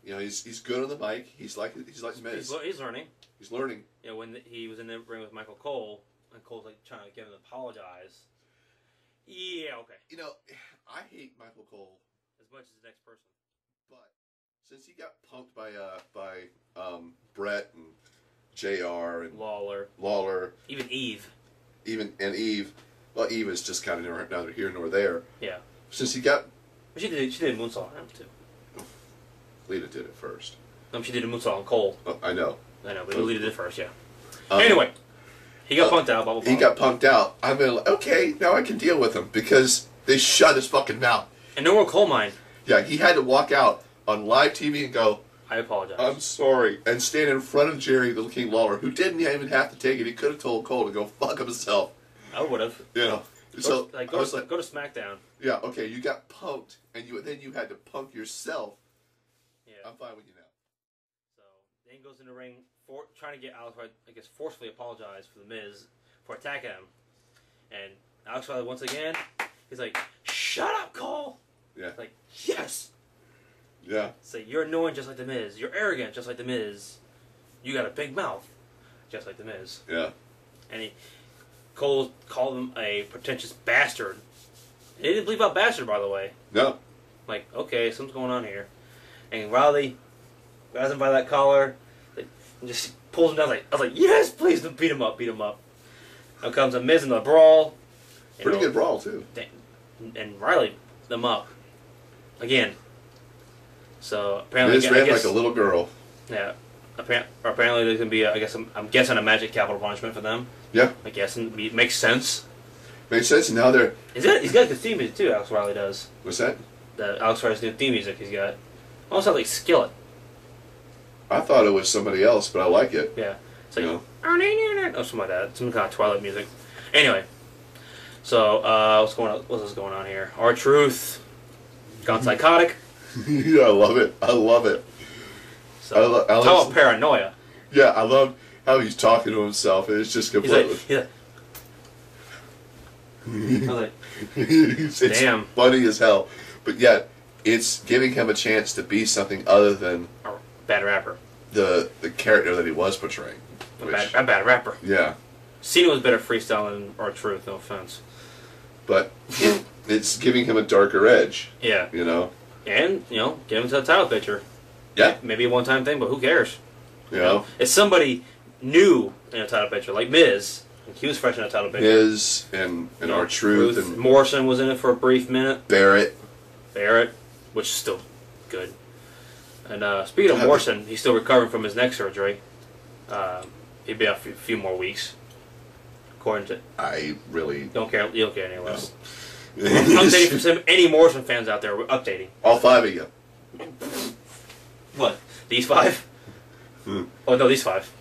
Speaker 2: And, he's good on the mic. He's like Miz.
Speaker 1: He's learning.
Speaker 2: He's learning.
Speaker 1: When he was in the ring with Michael Cole, and Cole's trying to get him to apologize. Yeah, okay.
Speaker 2: I hate Michael Cole
Speaker 1: as much as the next person,
Speaker 2: but since he got punked by Brett and JR and
Speaker 1: Lawler, even Eve,
Speaker 2: well, Eve is just kind of neither here nor there.
Speaker 1: Yeah.
Speaker 2: Since he got,
Speaker 1: she did a moonsault on him too.
Speaker 2: Lita did it first.
Speaker 1: No, she did a moonsault on Cole.
Speaker 2: Oh, I know,
Speaker 1: but Lita did it first. Yeah. Anyway. He got punked out, blah, blah, blah.
Speaker 2: He got punked out. I'm like, okay, now I can deal with him because they shut his fucking mouth.
Speaker 1: And no more coal mine.
Speaker 2: Yeah, he had to walk out on live TV and go,
Speaker 1: I apologize.
Speaker 2: I'm sorry. And stand in front of Jerry the King Lawler, who didn't even have to take it. He could have told Cole to go fuck himself.
Speaker 1: I would have.
Speaker 2: Go to
Speaker 1: SmackDown.
Speaker 2: Yeah, okay, you got punked, and then you had to punk yourself.
Speaker 1: Yeah.
Speaker 2: I'm fine with you now.
Speaker 1: So, then goes in the ring. Trying to get Alex Riley, I guess, forcefully apologize for the Miz for attacking him, and Alex Riley once again, he's like, "Shut up, Cole."
Speaker 2: Yeah.
Speaker 1: Like, yes.
Speaker 2: Yeah.
Speaker 1: So you're annoying just like the Miz. You're arrogant just like the Miz. You got a big mouth, just like the Miz.
Speaker 2: Yeah.
Speaker 1: And Cole called him a pretentious bastard. He didn't bleep out bastard, by the way.
Speaker 2: No.
Speaker 1: Like, okay, something's going on here, and Riley grabs him by that collar. And just pulls him down. I was like, yes, please beat him up. Now comes a Miz in the brawl.
Speaker 2: Pretty good brawl too.
Speaker 1: And Riley them up again. So apparently,
Speaker 2: Miz ran like a little girl.
Speaker 1: Yeah. Apparently, there's gonna be, I'm guessing a magic capital punishment for them.
Speaker 2: Yeah.
Speaker 1: I guess it makes sense.
Speaker 2: Makes sense. And now they're.
Speaker 1: He's got the theme music too. Alex Riley does.
Speaker 2: What's that?
Speaker 1: The Alex Riley's new theme music he's got. Almost sounds like Skillet.
Speaker 2: I thought it was somebody else, but I like it.
Speaker 1: Yeah. It's like, oh, something like that. Some kind of Twilight music. Anyway. So, what's going on here? R-Truth. Gone psychotic.
Speaker 2: Yeah, I love it.
Speaker 1: So, talk about paranoia.
Speaker 2: Yeah, I love how he's talking to himself. It's just completely...
Speaker 1: I was like,
Speaker 2: it's
Speaker 1: damn.
Speaker 2: funny as hell. But yet, it's giving him a chance to be something other than...
Speaker 1: Bad rapper.
Speaker 2: The character that he was portraying.
Speaker 1: A bad rapper.
Speaker 2: Yeah.
Speaker 1: Cena was better freestyling than R-Truth, no offense.
Speaker 2: But it's giving him a darker edge.
Speaker 1: Yeah. And, get him to the title picture.
Speaker 2: Yeah.
Speaker 1: Maybe a one-time thing, but who cares?
Speaker 2: It's
Speaker 1: somebody new in a title picture, like Miz. He was fresh in a title picture.
Speaker 2: Miz and R-Truth. And
Speaker 1: Morrison was in it for a brief minute.
Speaker 2: Barrett,
Speaker 1: which is still good. And speaking of Morrison, he's still recovering from his neck surgery. He'll be out for a few more weeks. According to...
Speaker 2: I really...
Speaker 1: You don't care any less. I'm updating for some any Morrison fans out there. We're updating.
Speaker 2: All 5 of you.
Speaker 1: What? These 5? Oh no, these 5.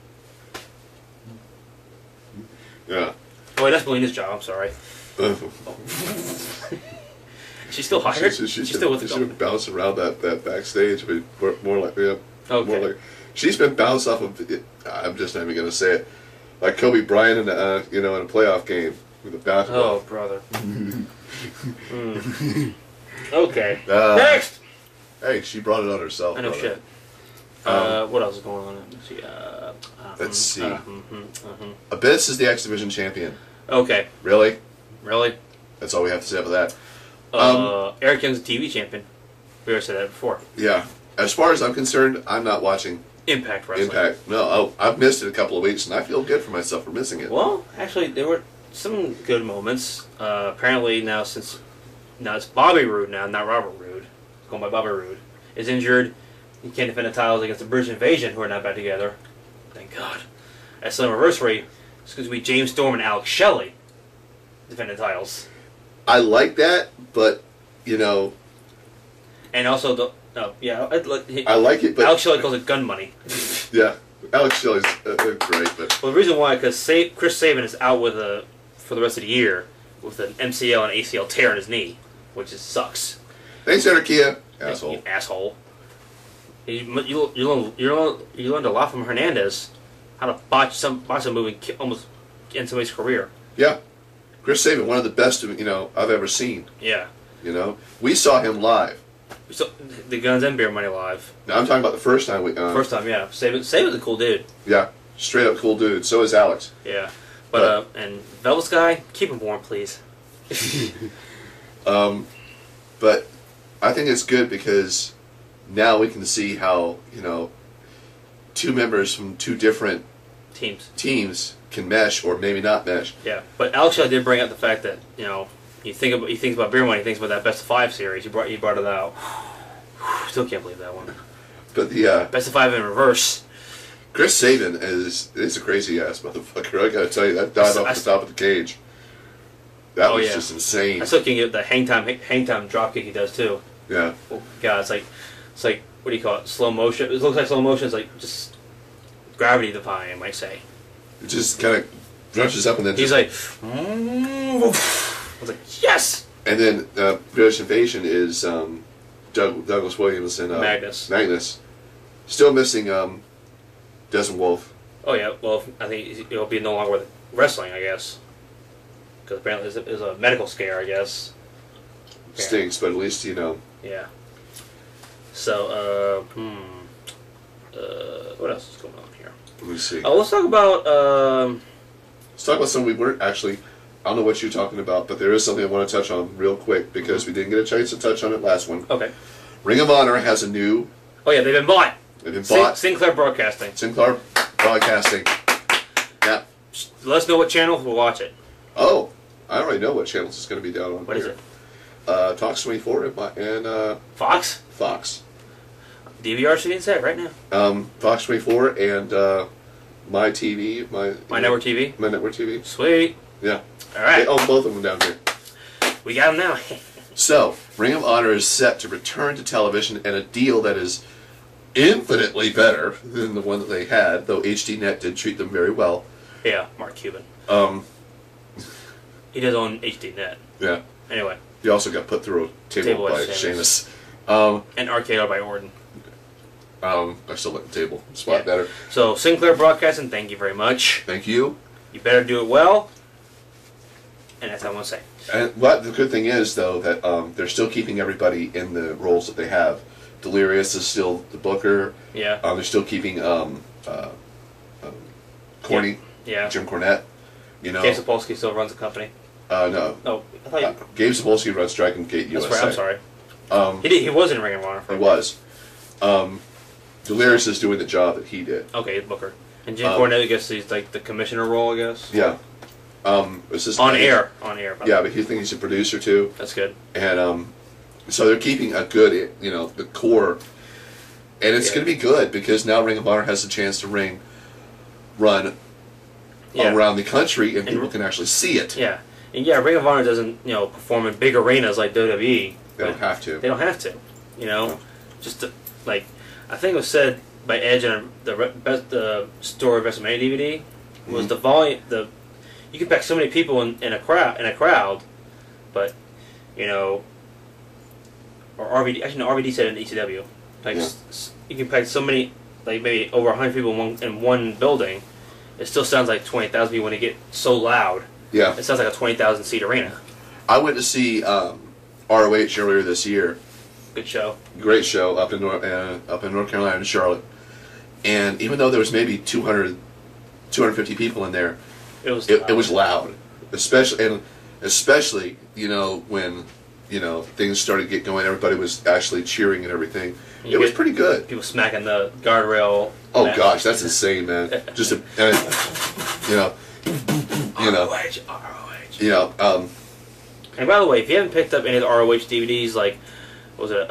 Speaker 2: Yeah.
Speaker 1: Oh wait, that's Melina's job. I'm sorry. She's still hired. She's still with the company.
Speaker 2: She's bounced around that backstage, but more like
Speaker 1: Okay.
Speaker 2: more like she's been bounced off of. I'm just not even gonna say it. Like Kobe Bryant in a in a playoff game with a basketball.
Speaker 1: Oh brother. Okay. Next.
Speaker 2: Hey, she brought it on herself.
Speaker 1: I know
Speaker 2: brother.
Speaker 1: shit. What else is going on? Let's see.
Speaker 2: Abyss is the X Division champion.
Speaker 1: Okay.
Speaker 2: Really?
Speaker 1: Really?
Speaker 2: That's all we have to say about that.
Speaker 1: Eric Young's TV champion. We already said that before.
Speaker 2: Yeah. As far as I'm concerned, I'm not watching
Speaker 1: Impact Wrestling.
Speaker 2: Impact. No, I've missed it a couple of weeks, and I feel good for myself for missing it.
Speaker 1: Well, actually, there were some good moments. Apparently, now it's Bobby Roode now, not Robert Roode. It's going by Bobby Roode. Is injured. He can't defend the titles against the British Invasion, who are not back together. Thank God. At Slammiversary, it's going to be James Storm and Alex Shelley defend the titles.
Speaker 2: I like that, but
Speaker 1: And also
Speaker 2: I like it, but
Speaker 1: Alex Shelley calls it gun money.
Speaker 2: yeah, Alex Shelley's great, but
Speaker 1: Well, the reason why, because Chris Sabin is out for the rest of the year with an MCL and ACL tear in his knee, which sucks.
Speaker 2: thanks, Anarchia, asshole.
Speaker 1: You asshole. You learned a lot from Hernandez, how to botch a move and almost end somebody's career.
Speaker 2: Yeah, Chris Sabin, one of the best I've ever seen.
Speaker 1: Yeah.
Speaker 2: We saw him live.
Speaker 1: So the Guns and Beer Money live.
Speaker 2: Now I'm talking about the first time we.
Speaker 1: First time, yeah. Saban's a cool dude.
Speaker 2: Yeah, straight up cool dude. So is Alex.
Speaker 1: Yeah, but and Velvet's guy, keep him warm, please.
Speaker 2: But I think it's good because now we can see how two members from two different teams can mesh or maybe not mesh.
Speaker 1: Yeah, but Alex Shelley did bring up the fact that he thinks about Beer Money, he thinks about that Best of 5 series. He brought it out. Still can't believe that one.
Speaker 2: But the
Speaker 1: Best of 5 in reverse.
Speaker 2: Chris Sabin is a crazy ass motherfucker. I gotta tell you, that dive off the top of the cage. That was just insane.
Speaker 1: I still can get the hang time drop kick he does too.
Speaker 2: Yeah.
Speaker 1: Oh, God, it's like what do you call it? Slow motion. It looks like slow motion. It's like just gravity defying, I might say.
Speaker 2: It just kind of rushes up and then
Speaker 1: he's like. I was like, yes!
Speaker 2: And then British Invasion is Douglas Williams and Magnus. Still missing Desmond Wolfe.
Speaker 1: Oh, yeah. Well, I think he'll be no longer with wrestling, I guess. Because apparently there's a medical scare, I guess.
Speaker 2: Stinks, but at least
Speaker 1: Yeah. So, what else is going on here?
Speaker 2: Let me see.
Speaker 1: Let's talk about...
Speaker 2: Let's talk about something we weren't actually... I don't know what you're talking about, but there is something I want to touch on real quick because we didn't get a chance to touch on it last one.
Speaker 1: Okay.
Speaker 2: Ring of Honor has a new...
Speaker 1: Oh, yeah, they've been bought.
Speaker 2: They've been bought.
Speaker 1: Sinclair Broadcasting.
Speaker 2: Sinclair Broadcasting. Yeah.
Speaker 1: Let us know what channel we'll watch it.
Speaker 2: Oh, I already know what channels it's going to be down on.
Speaker 1: What is it?
Speaker 2: Fox 24 and
Speaker 1: Fox?
Speaker 2: Fox.
Speaker 1: DVR should be set right now.
Speaker 2: Fox 24 and My TV.
Speaker 1: My Network TV?
Speaker 2: My Network TV.
Speaker 1: Sweet.
Speaker 2: Yeah.
Speaker 1: All right.
Speaker 2: They own both of them down here.
Speaker 1: We got them now.
Speaker 2: So, Ring of Honor is set to return to television and a deal that is infinitely better than the one that they had, though HDNet did treat them very well.
Speaker 1: Yeah, Mark Cuban. He does own HDNet.
Speaker 2: Yeah.
Speaker 1: Anyway.
Speaker 2: He also got put through a table by Sheamus.
Speaker 1: And RKO by Orton.
Speaker 2: I still like the table. Spot better.
Speaker 1: So, Sinclair Broadcasting, thank you very much.
Speaker 2: Thank you.
Speaker 1: You better do it well. And that's all I want to say.
Speaker 2: And the good thing is, though, that they're still keeping everybody in the roles that they have. Delirious is still the booker.
Speaker 1: Yeah.
Speaker 2: They're still keeping Corny.
Speaker 1: Yeah.
Speaker 2: Jim Cornette.
Speaker 1: Gabe Sapolsky still runs the company.
Speaker 2: No.
Speaker 1: No, I thought you...
Speaker 2: Gabe Sapolsky runs Dragon Gate USA.
Speaker 1: That's right, I'm sorry. He was in Ring of Honor.
Speaker 2: He was. Delirious is doing the job that he did.
Speaker 1: Okay, he's booker. And Jim Cornette, I guess he's like the commissioner role, I guess.
Speaker 2: Yeah.
Speaker 1: On air.
Speaker 2: Yeah, but he thinks he's a producer too.
Speaker 1: That's good.
Speaker 2: And so they're keeping a good, the core, and it's going to be good because now Ring of Honor has a chance to run around the country and people can actually see it.
Speaker 1: Yeah, And yeah, Ring of Honor doesn't perform in big arenas like WWE.
Speaker 2: They don't have to.
Speaker 1: They don't have to. Just to, like I think it was said by Edge on the Story of WrestleMania DVD was the volume. You could pack so many people in a crowd, but or RVD. Actually, no, RVD said it in ECW. Like you can pack so many, like maybe over 100 people in one building. It still sounds like 20,000 people when it get so loud.
Speaker 2: Yeah.
Speaker 1: It sounds like a 20,000 seat arena.
Speaker 2: I went to see ROH earlier this year.
Speaker 1: Good show.
Speaker 2: Great show up in North Carolina in Charlotte. And even though there was maybe 200, 250 people in there, it was loud. Especially when things started to get going, everybody was actually cheering and everything. It was pretty good.
Speaker 1: People smacking the guardrail.
Speaker 2: Oh gosh, that's insane, man. Just ROH.
Speaker 1: And by the way, if you haven't picked up any of the ROH DVDs, like what was it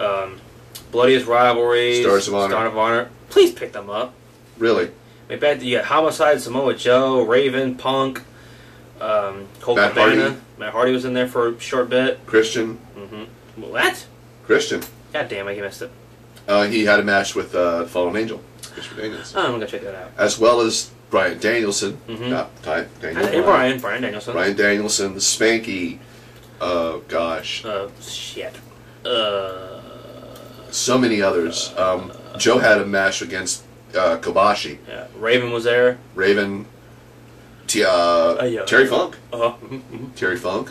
Speaker 1: Bloodiest Rivalry,
Speaker 2: Stars of
Speaker 1: Honor, please pick them up.
Speaker 2: Really?
Speaker 1: Maybe back you got Homicide, Samoa Joe, Raven, Punk, Colt
Speaker 2: Matt
Speaker 1: Cabana.
Speaker 2: Hardy.
Speaker 1: Matt Hardy was in there for a short bit.
Speaker 2: Christian.
Speaker 1: What?
Speaker 2: Christian.
Speaker 1: God damn, I missed it.
Speaker 2: He had a match with Fallen Angel. Christian Daniels.
Speaker 1: Oh, I'm gonna check that out.
Speaker 2: As well as Bryan Danielson.
Speaker 1: Brian Danielson.
Speaker 2: Bryan Danielson, the Spanky. Oh gosh.
Speaker 1: Shit.
Speaker 2: So many others. Joe had a match against Kobashi.
Speaker 1: Yeah. Raven was there.
Speaker 2: Raven. Terry Funk. Terry Funk.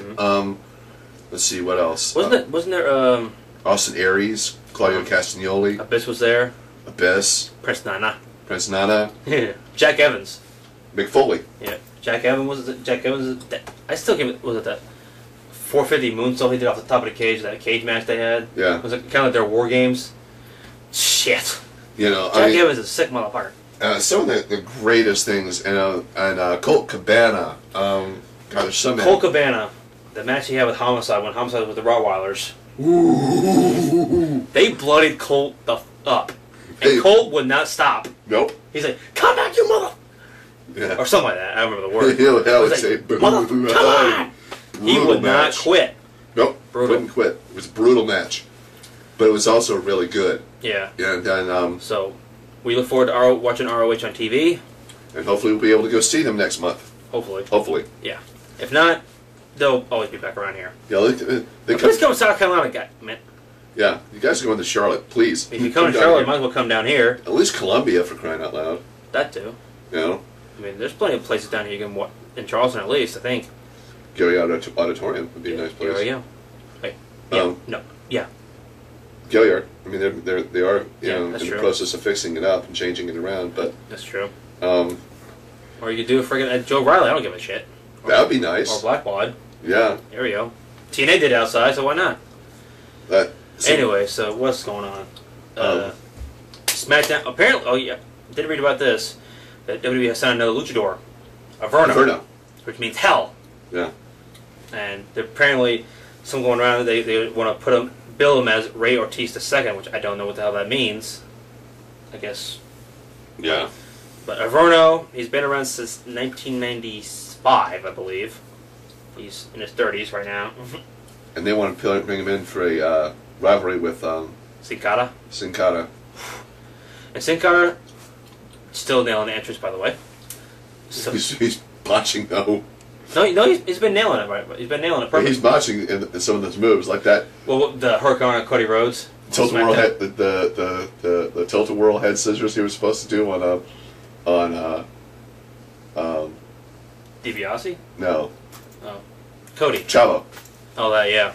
Speaker 2: Let's see what else.
Speaker 1: Wasn't there
Speaker 2: Austin Aries, Claudio Castagnoli.
Speaker 1: Abyss was there.
Speaker 2: Abyss.
Speaker 1: Prince Nana. Yeah. Jack Evans.
Speaker 2: Mick Foley.
Speaker 1: Yeah. Jack Evans. I still can't. Was it that 450 moonsault he did off the top of the cage? That cage match they had.
Speaker 2: Yeah.
Speaker 1: Was it kind of like their War Games? Shit. Jack Evans is a sick motherfucker.
Speaker 2: Some of the greatest things, and Colt Cabana. God, there's so many.
Speaker 1: Colt Cabana, the match he had with Homicide when Homicide was with the Rottweilers.
Speaker 2: Ooh.
Speaker 1: They bloodied Colt up, and Colt would not stop.
Speaker 2: Nope.
Speaker 1: He's like, "Come back, you mother!"
Speaker 2: Yeah.
Speaker 1: Or something like that. I don't remember the word.
Speaker 2: He would
Speaker 1: like,
Speaker 2: say,
Speaker 1: come on! He would not quit.
Speaker 2: Nope.
Speaker 1: Brutal.
Speaker 2: Wouldn't quit. It was a brutal match, but it was also really good.
Speaker 1: Yeah.
Speaker 2: And then
Speaker 1: so we look forward to watching ROH on TV.
Speaker 2: And hopefully we'll be able to go see them next month.
Speaker 1: Hopefully. Yeah. If not, they'll always be back around here.
Speaker 2: Yeah, they
Speaker 1: please come to South Carolina, man.
Speaker 2: Yeah, you guys are going to Charlotte, please.
Speaker 1: If you come to Charlotte, you might as well come down here.
Speaker 2: At least Columbia, for crying out loud.
Speaker 1: That too.
Speaker 2: I
Speaker 1: mean, there's plenty of places down here you can in Charleston at least, I think.
Speaker 2: Gary Auditorium would be a nice place.
Speaker 1: There we go. Wait. Yeah. Yeah.
Speaker 2: Gilliard. I mean, they are in the
Speaker 1: true.
Speaker 2: process of fixing it up and changing it around, but
Speaker 1: that's true.
Speaker 2: Or
Speaker 1: you could do a friggin' Joe Riley. I don't give a shit.
Speaker 2: That would be nice.
Speaker 1: Or Blackwad.
Speaker 2: Yeah.
Speaker 1: There we go. TNA did it outside, so why not? Anyway, so what's going on? SmackDown. Apparently, oh yeah, did read about this. That WWE has signed another luchador, Averno, which means hell.
Speaker 2: Yeah.
Speaker 1: And apparently, some going around. They want to bill him as Rey Ortiz II, which I don't know what the hell that means. I guess.
Speaker 2: Yeah.
Speaker 1: But Averno, he's been around since 1995, I believe. He's in his 30s right now.
Speaker 2: And they want to bring him in for a rivalry with
Speaker 1: Sin Cara. And Sin Cara still nailing the entrance, by the way. So,
Speaker 2: he's botching though.
Speaker 1: No, he's been nailing it, right? He's been nailing it perfectly.
Speaker 2: He's botching in some of those moves like that.
Speaker 1: Well, the Hurricane on Cody Rhodes.
Speaker 2: Tilt-a-whirl head, the tilt-a-whirl head scissors he was supposed to do on
Speaker 1: DiBiase?
Speaker 2: No.
Speaker 1: Oh. Cody.
Speaker 2: Chavo.
Speaker 1: Oh, that, yeah.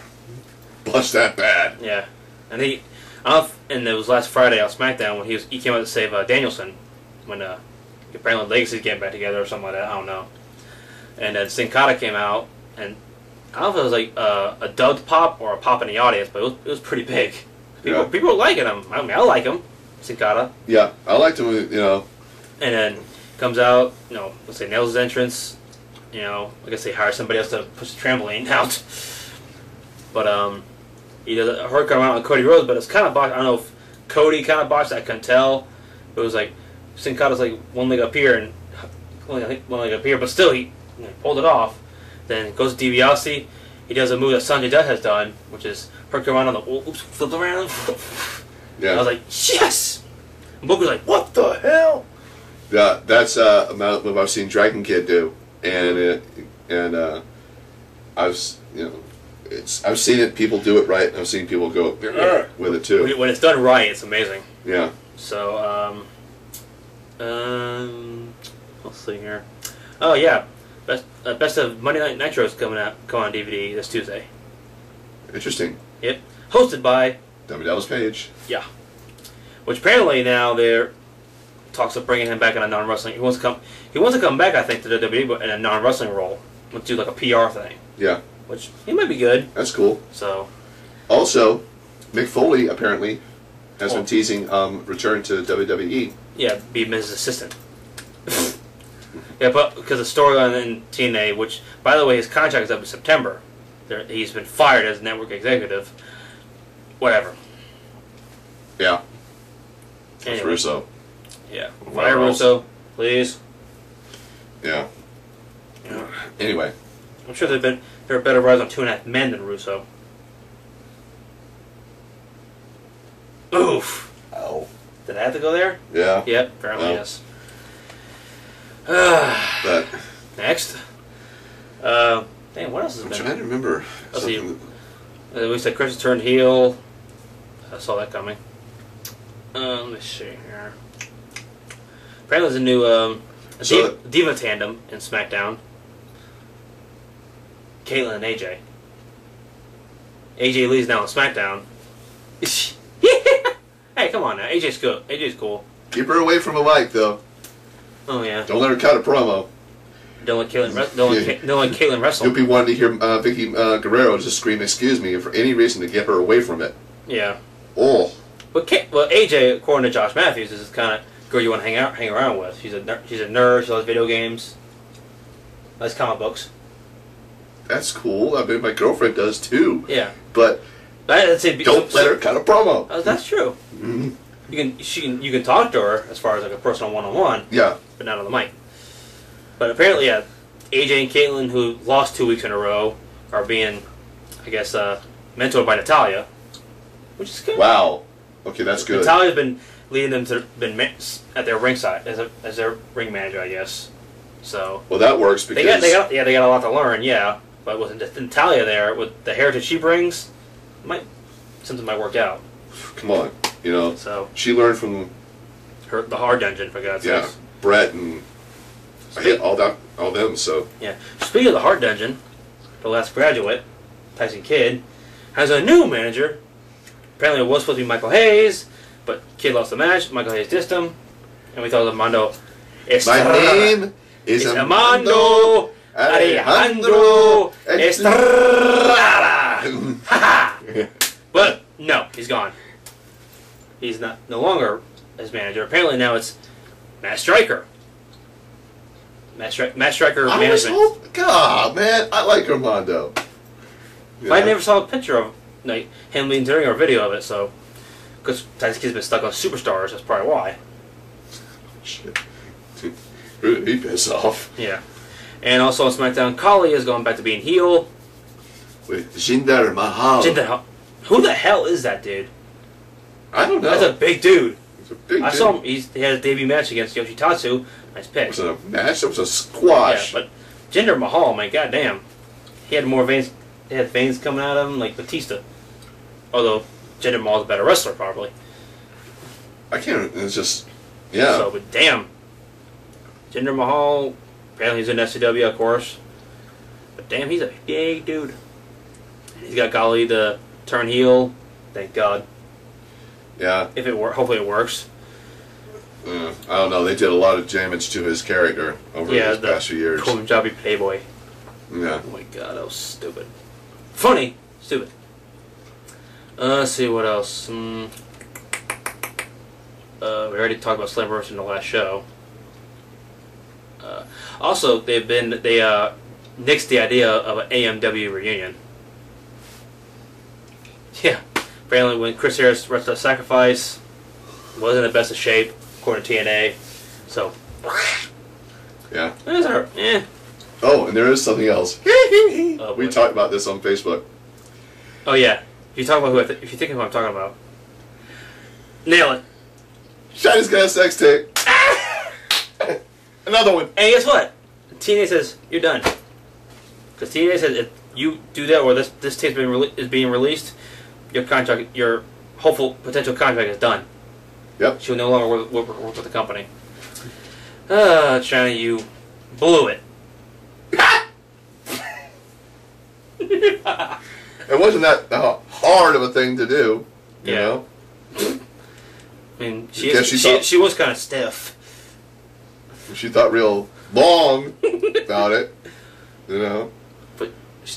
Speaker 2: Blushed that bad.
Speaker 1: Yeah. And I don't know and it was last Friday on SmackDown when he came out to save Danielson when apparently Legacy's getting back together or something like that. I don't know. And then Sin Cara came out, and I don't know if it was like a dubbed pop or a pop in the audience, but it was pretty big. People were liking him. I mean, I like him, Sin Cara.
Speaker 2: Yeah, I liked him,
Speaker 1: And then comes out, let's say nails his entrance. I guess they hire somebody else to push the trampoline out. But he does a hurt come out on Cody Rhodes, but it's kind of botched. I don't know if Cody kind of botched. I couldn't tell. It was like Sin Cara's like one leg up here and one leg up here, but still he pulled it off. Then goes to DiBiase. He does a move that Sanjay Dutt has done, which is perk around on the oops, flip around.
Speaker 2: Yeah.
Speaker 1: I was like, yes. And Booker's like, what the hell?
Speaker 2: Yeah, that's a move I've seen Dragon Kid do, and I've I've seen it. People do it right. And I've seen people go with it too.
Speaker 1: When it's done right, it's amazing.
Speaker 2: Yeah.
Speaker 1: So let's see here. Oh yeah, best of Monday Night Nitro is coming on DVD this Tuesday.
Speaker 2: Interesting.
Speaker 1: Yep, hosted by
Speaker 2: Dummy Dallas Page.
Speaker 1: Yeah, which apparently now they're talks of bringing him back in a non-wrestling. He wants to come back, I think, to the WWE, but in a non-wrestling role. Let's do like a PR thing.
Speaker 2: Yeah.
Speaker 1: Which he might be good.
Speaker 2: That's cool.
Speaker 1: So.
Speaker 2: Also, Mick Foley apparently has been teasing return to WWE.
Speaker 1: Yeah, be Mrs. Assistant. Yeah, but because the storyline in TNA, which by the way his contract is up in September, he's been fired as network executive. Whatever.
Speaker 2: Yeah.
Speaker 1: Anyway.
Speaker 2: Russo.
Speaker 1: Yeah. Fire Russo, please.
Speaker 2: Yeah. Anyway.
Speaker 1: I'm sure there are better writers on 2.5 Men than Russo. Oof.
Speaker 2: Oh.
Speaker 1: Did I have to go there?
Speaker 2: Yeah.
Speaker 1: Yep, apparently yes.
Speaker 2: But
Speaker 1: next. Damn, what else has
Speaker 2: I'm
Speaker 1: been?
Speaker 2: trying to remember.
Speaker 1: Let's see. We said Chris turned heel. I saw that coming. Let me see here. Apparently there's a new Diva tandem in SmackDown. Caitlyn and AJ. AJ Lee's now on SmackDown. Hey, come on now. AJ's good. AJ's cool.
Speaker 2: Keep her away from a mic, though.
Speaker 1: Oh yeah.
Speaker 2: Don't let her cut a promo.
Speaker 1: Don't let Caitlyn wrestle.
Speaker 2: You'll be wanting to hear Vicky Guerrero just scream "Excuse me" for any reason to get her away from it.
Speaker 1: Yeah.
Speaker 2: Oh.
Speaker 1: But AJ, according to Josh Matthews, is the kind of girl you want to hang around with. She's a nerd. She loves video games. Likes comic books.
Speaker 2: That's cool. I mean, my girlfriend does too.
Speaker 1: Yeah.
Speaker 2: But
Speaker 1: I'd say
Speaker 2: don't let her cut a promo.
Speaker 1: That's true.
Speaker 2: Mm-hmm.
Speaker 1: You can talk to her as far as like a personal one-on-one.
Speaker 2: Yeah.
Speaker 1: But not on the mic. But apparently, yeah, AJ and Caitlyn, who lost 2 weeks in a row, are being, I guess, mentored by Natalya, which is good.
Speaker 2: Wow. Okay, that's good.
Speaker 1: Natalya's been leading them to at their ringside as their ring manager, I guess. So.
Speaker 2: Well, that works because
Speaker 1: they got a lot to learn, yeah. But with Natalya there, with the heritage she brings, something might work out.
Speaker 2: Come on, you know.
Speaker 1: So
Speaker 2: she learned from
Speaker 1: the Hard Dungeon, for God's sake.
Speaker 2: Yeah, Brett and all them. So
Speaker 1: yeah. Speaking of the Hard Dungeon, the last graduate, Tyson Kidd, has a new manager. Apparently, it was supposed to be Michael Hayes, but Kidd lost the match. Michael Hayes dissed him, and we thought it was Armando.
Speaker 2: My name is
Speaker 1: Armando Alejandro Estrada. But no, he's gone. He's no longer his manager. Apparently now it's Matt Striker. Matt Striker management.
Speaker 2: God, man, I like Armando.
Speaker 1: Yeah. I never saw a picture of him leading during or a video of it, so because Tyson Kidd's been stuck on Superstars, that's probably why.
Speaker 2: Shit. He pissed off.
Speaker 1: Yeah. And also on SmackDown, Kali has gone back to being heel.
Speaker 2: With Jinder Mahal.
Speaker 1: Who the hell is that dude?
Speaker 2: I don't know.
Speaker 1: That's a big dude.
Speaker 2: He's a big dude.
Speaker 1: Saw him. He had a debut match against Yoshitatsu. Nice pick.
Speaker 2: Was it a match? It was a squash.
Speaker 1: Yeah, but Jinder Mahal, man, goddamn. He had more veins. He had veins coming out of him like Batista. Although Jinder Mahal's a better wrestler, probably.
Speaker 2: I can't. It's just, yeah.
Speaker 1: So, but damn. Jinder Mahal, apparently he's in SCW, of course. But damn, he's a big dude. He's got Gali to turn heel. Thank God.
Speaker 2: Yeah.
Speaker 1: If it hopefully it works.
Speaker 2: I don't know. They did a lot of damage to his character over the past few years.
Speaker 1: Punjabi Playboy.
Speaker 2: Yeah.
Speaker 1: Oh my God, that was stupid. Funny, stupid. Let's see what else. We already talked about Slammiversary in the last show. Also, they nixed the idea of an AMW reunion. Yeah, apparently when Chris Harris wrestled at Sacrifice, wasn't in the best of shape according to TNA. So
Speaker 2: yeah, Oh, and there is something else.
Speaker 1: Oh,
Speaker 2: We
Speaker 1: boy.
Speaker 2: talked about this on Facebook.
Speaker 1: Oh yeah. If you talk about who, if you think of who I'm talking about, nail it.
Speaker 2: China's got a sex tape. Another one.
Speaker 1: And guess what? TNA says you're done. Because TNA says if you do that or this tape is being released, your contract, your hopeful potential contract is done.
Speaker 2: Yep.
Speaker 1: She'll no longer work with the company. China, you blew it.
Speaker 2: It wasn't that hard of a thing to do, you
Speaker 1: Yeah.
Speaker 2: know?
Speaker 1: I mean,
Speaker 2: Guess
Speaker 1: she was kind of stiff.
Speaker 2: She thought real long about it, you know?
Speaker 1: But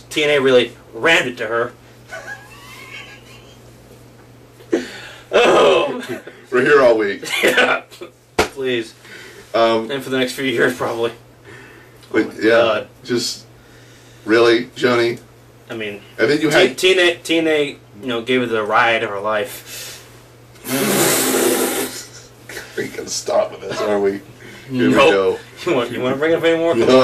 Speaker 1: TNA really rammed it to her. Oh!
Speaker 2: We're here all week.
Speaker 1: Yeah. Please. And for the next few years, probably.
Speaker 2: But,
Speaker 1: Oh my
Speaker 2: yeah,
Speaker 1: God.
Speaker 2: just really, Joni.
Speaker 1: I mean,
Speaker 2: And then you had
Speaker 1: TNA, gave her the ride of her life.
Speaker 2: we can stop with this, are we? Here
Speaker 1: Nope.
Speaker 2: we go.
Speaker 1: You want to bring up any more?
Speaker 2: No,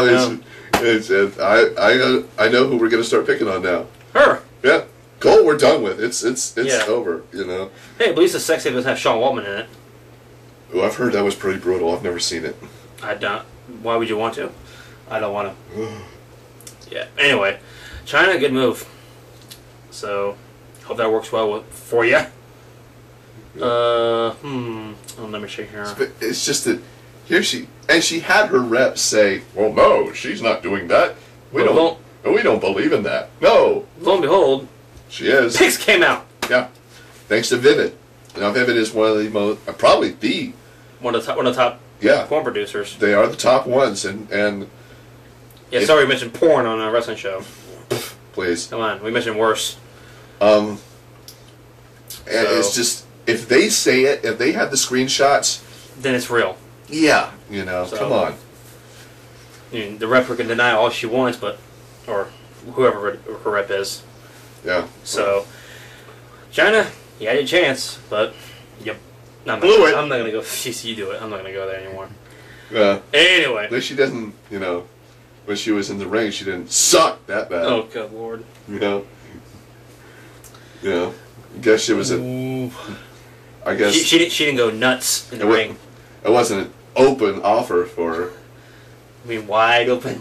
Speaker 2: I know who we're gonna start picking on now.
Speaker 1: Her.
Speaker 2: Yeah, Cole, we're done with. It's
Speaker 1: Yeah.
Speaker 2: over. You know.
Speaker 1: Hey, at least the sex tape doesn't have Sean Waltman in it.
Speaker 2: Oh, I've heard that was pretty brutal. I've never seen it.
Speaker 1: I don't. Why would you want to? I don't want to. Yeah. Anyway, China, good move. So, hope that works well for you. Oh, let me check here.
Speaker 2: But it's just that here she had her reps say, "Well, no, she's not doing that. We
Speaker 1: Well,
Speaker 2: don't believe in that. No,
Speaker 1: Lo and behold,
Speaker 2: she is.
Speaker 1: pics came out.
Speaker 2: Yeah, thanks to Vivid. Now Vivid is one of the most, probably the
Speaker 1: One of the top
Speaker 2: yeah.
Speaker 1: porn producers.
Speaker 2: They are the top ones, and
Speaker 1: Yeah, sorry we mentioned porn on a wrestling show.
Speaker 2: please.
Speaker 1: Come on, we mentioned worse.
Speaker 2: And it's just, if they say it, if they have the screenshots,
Speaker 1: Then it's real.
Speaker 2: yeah,
Speaker 1: So-
Speaker 2: come on.
Speaker 1: I mean, the rep can deny all she wants, or whoever her rep is.
Speaker 2: Yeah.
Speaker 1: So, China, you had your chance, but yep.
Speaker 2: Blew it.
Speaker 1: I'm not gonna go. You do it. I'm not gonna go there anymore.
Speaker 2: Yeah.
Speaker 1: Anyway.
Speaker 2: At least she doesn't, when she was in the ring, she didn't suck that bad.
Speaker 1: Oh good lord.
Speaker 2: I guess she was I guess
Speaker 1: She didn't go nuts in the ring.
Speaker 2: It wasn't an open offer for her.
Speaker 1: I mean, wide open.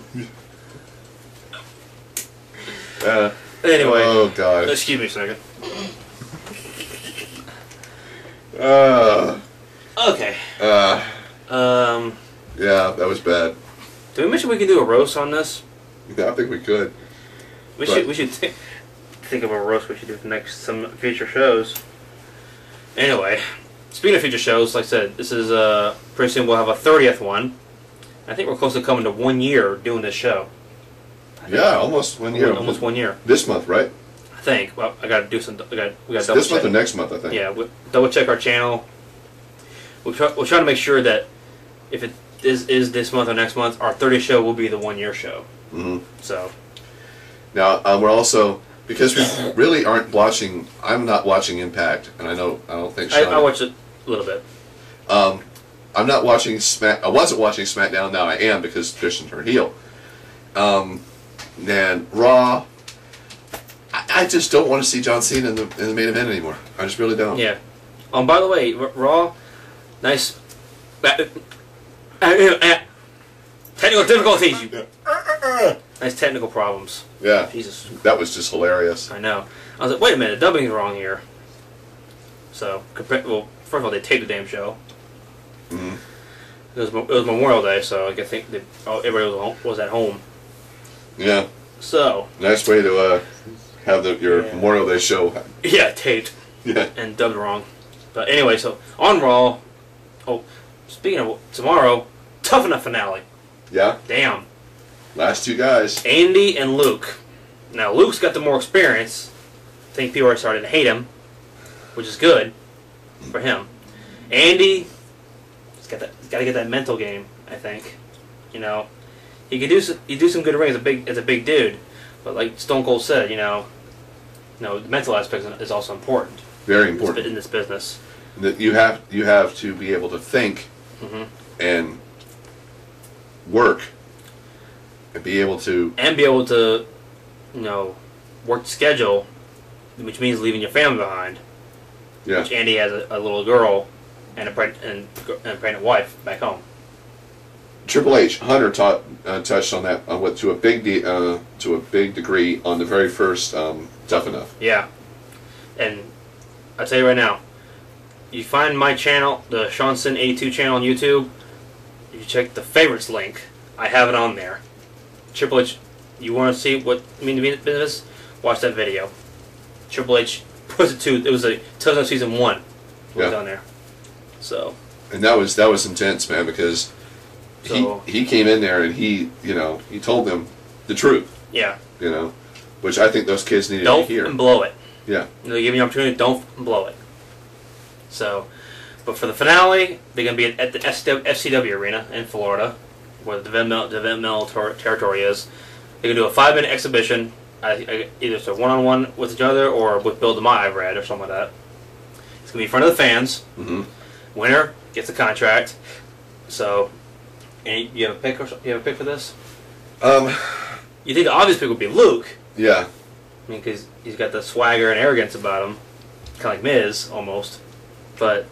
Speaker 2: Anyway.
Speaker 1: Anyway.
Speaker 2: Oh God.
Speaker 1: Excuse me a second. Okay.
Speaker 2: Yeah, that was bad.
Speaker 1: Did we mention we could do a roast on this?
Speaker 2: Yeah, I think we could.
Speaker 1: We should think of a roast we should do for some future shows. Anyway, speaking of future shows, like I said, this is pretty soon we'll have a 30th one. I think we're close to coming to 1 year doing this show.
Speaker 2: Yeah, almost 1 year.
Speaker 1: Almost 1 year.
Speaker 2: This month, right?
Speaker 1: I think. Well, I got to do some. We got to double
Speaker 2: This
Speaker 1: check.
Speaker 2: month or next month, I think.
Speaker 1: Yeah, double check our channel. We'll try to make sure that if it is this month or next month, our 30th show will be the 1 year show.
Speaker 2: Mm-hmm.
Speaker 1: So.
Speaker 2: Now we're also, because we really aren't watching. I'm not watching Impact, and I don't think Sean.
Speaker 1: I watched it a little bit.
Speaker 2: I'm not watching I wasn't watching SmackDown. Now I am because Christian turned heel. And Raw. I just don't want to see John Cena in the main event anymore. I just really don't.
Speaker 1: Yeah. By the way, Raw, nice. Technical difficulties. Nice technical problems.
Speaker 2: Yeah.
Speaker 1: Jesus.
Speaker 2: That was just hilarious.
Speaker 1: I know. I was like, wait a minute, dubbing's wrong here. So, well, first of all, they taped the damn show.
Speaker 2: Mm-hmm.
Speaker 1: It was Memorial Day, so I think everybody was at home.
Speaker 2: Yeah.
Speaker 1: So.
Speaker 2: Nice way to have your Memorial Day show.
Speaker 1: Yeah, taped.
Speaker 2: Yeah.
Speaker 1: And dubbed wrong. But anyway, so on Raw. Oh, speaking of tomorrow, Tough Enough finale.
Speaker 2: Yeah.
Speaker 1: Damn.
Speaker 2: Last two guys.
Speaker 1: Andy and Luke. Now Luke's got the more experience. I think people are starting to hate him, which is good for him. Andy, he's got to get that mental game. I think, he can do some good rings as a big dude, but like Stone Cold said, the mental aspect is also important.
Speaker 2: Very important
Speaker 1: in this business.
Speaker 2: That you have to be able to think and work And be able to...
Speaker 1: you know, work the schedule, which means leaving your family behind.
Speaker 2: Yeah.
Speaker 1: Which Andy has a little girl and a pregnant wife back home.
Speaker 2: Triple H, Hunter touched on that to a big degree on the very first Tough Enough.
Speaker 1: Yeah, and I'll tell you right now, you find my channel, the Seanson82 channel on YouTube. You check the favorites link. I have it on there. Triple H, you want to see what I mean to business? Watch that video. Triple H puts it to. It was a Tough Enough season 1. Was on there. So.
Speaker 2: And that was intense, man, because he came in there and he told them the truth.
Speaker 1: Yeah.
Speaker 2: You know, which I think those kids needed to hear.
Speaker 1: Don't blow it.
Speaker 2: Yeah.
Speaker 1: They give you an opportunity. Don't blow it. So, but for the finale, they're going to be at the FCW arena in Florida, where the developmental territory is. They're going to do a 5-minute exhibition. Either it's a one-on-one with each other or with Bill DeMott, I've read, or something like that. It's going to be in front of the fans.
Speaker 2: Mm-hmm.
Speaker 1: Winner gets a contract. So, and you have a pick? You have a pick for this? You think the obvious pick would be Luke?
Speaker 2: Yeah.
Speaker 1: I mean, because he's got the swagger and arrogance about him, kind of like Miz almost. But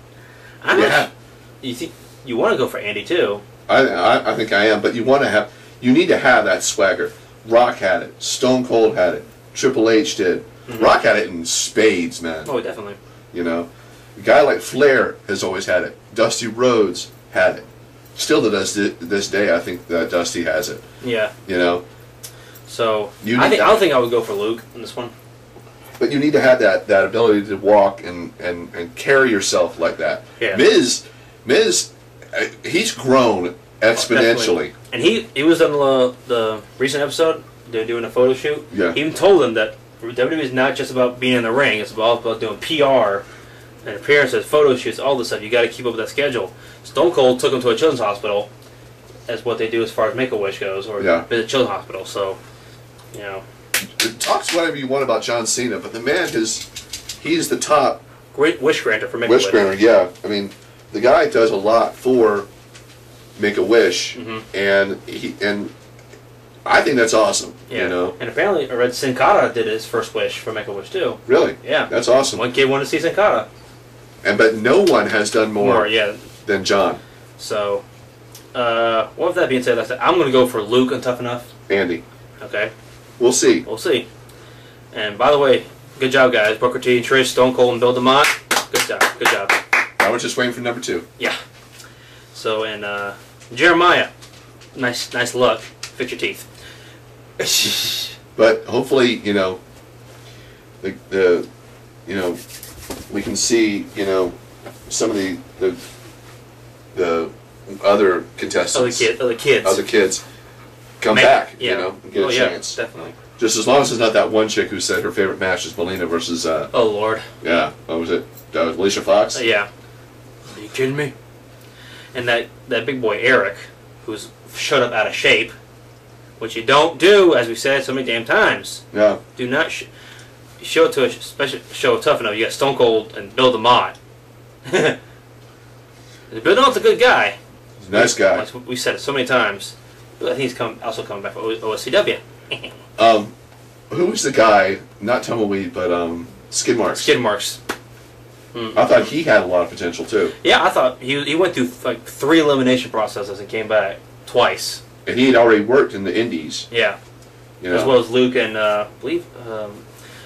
Speaker 1: you think you want to go for Andy too?
Speaker 2: I think I am, but you need to have that swagger. Rock had it. Stone Cold had it. Triple H did. Mm-hmm. Rock had it in spades, man.
Speaker 1: Oh, definitely.
Speaker 2: You know, a guy like Flair has always had it. Dusty Rhodes had it. Still to this day, I think that Dusty has it.
Speaker 1: Yeah.
Speaker 2: You know.
Speaker 1: So I don't think I would go for Luke in this one.
Speaker 2: But you need to have that ability to walk and carry yourself like that.
Speaker 1: Yeah.
Speaker 2: Miz, he's grown exponentially.
Speaker 1: Definitely. And he was on the recent episode. They're doing a photo shoot.
Speaker 2: Yeah.
Speaker 1: He even told them that WWE is not just about being in the ring. It's about doing PR and appearances, photo shoots, all this stuff. You got to keep up with that schedule. Stone Cold took him to a children's hospital, as what they do as far as Make-A-Wish goes, or visit children's hospital. So, you know.
Speaker 2: Talk whatever you want about John Cena, but the man he's the top
Speaker 1: great wish granter for Make-A-Wish.
Speaker 2: Wish granter, yeah. I mean, the guy does a lot for Make-A-Wish, and I think that's awesome.
Speaker 1: Yeah.
Speaker 2: You know.
Speaker 1: And apparently, I read Sin Cara did his first wish for Make-A-Wish too.
Speaker 2: Really?
Speaker 1: Yeah.
Speaker 2: That's awesome.
Speaker 1: One kid wanted to see Sin Cara.
Speaker 2: But no one has done more
Speaker 1: yeah.
Speaker 2: than John.
Speaker 1: So, with that being said, I'm going to go for Luke on Tough Enough.
Speaker 2: Andy.
Speaker 1: Okay.
Speaker 2: We'll see.
Speaker 1: We'll see. And by the way, good job, guys. Booker T, Trish, Stone Cold, and Bill DeMott. Good job. Good job.
Speaker 2: I was just waiting for number 2.
Speaker 1: Yeah. So, and Jeremiah, nice luck. Fix your teeth.
Speaker 2: But hopefully, you know, we can see, you know, some of the other contestants,
Speaker 1: other kids
Speaker 2: come back,
Speaker 1: yeah.
Speaker 2: you know, and get a chance.
Speaker 1: Definitely.
Speaker 2: Just as long as it's not that one chick who said her favorite match is Melina versus.
Speaker 1: Oh Lord.
Speaker 2: Yeah. What was it? Alicia Fox.
Speaker 1: Yeah. Are you kidding me? And that big boy Eric, who's showed up out of shape, which you don't do, as we said so many damn times.
Speaker 2: Yeah.
Speaker 1: Do not show it to a special show Tough Enough. You got Stone Cold and Bill DeMott. Bill DeMott's a good guy.
Speaker 2: He's a nice guy.
Speaker 1: Like we said it so many times. I think he's also coming back for OSCW.
Speaker 2: Who was the guy? Not Tumbleweed, but Skid Marks.
Speaker 1: Skid Marks.
Speaker 2: I thought he had a lot of potential too.
Speaker 1: Yeah, I thought he went through like 3 elimination processes and came back twice.
Speaker 2: And he had already worked in the Indies.
Speaker 1: Yeah.
Speaker 2: You know?
Speaker 1: As well as Luke and I believe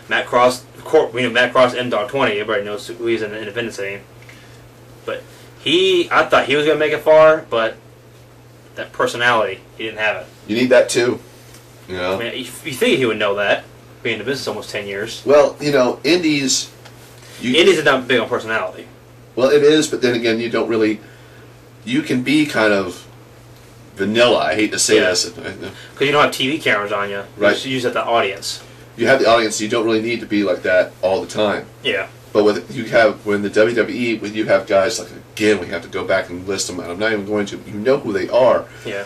Speaker 1: Matt Cross. Matt Cross M-Dog 20. Everybody knows who he's in the independent scene. But I thought he was going to make it far, but that personality, he didn't have it.
Speaker 2: You need that too. You know?
Speaker 1: I mean, you think he would know that, being in the business almost 10 years.
Speaker 2: Well, you know, Indies...
Speaker 1: Indies is not big on personality.
Speaker 2: Well, it is, but then again, you don't really... You can be kind of vanilla. I hate to say this.
Speaker 1: Because you don't have TV cameras on you.
Speaker 2: Right.
Speaker 1: You just use the audience.
Speaker 2: You have the audience, you don't really need to be like that all the time.
Speaker 1: Yeah.
Speaker 2: But when the WWE, when you have guys like, again, we have to go back and list them, and I'm not even going to, you know who they are.
Speaker 1: Yeah.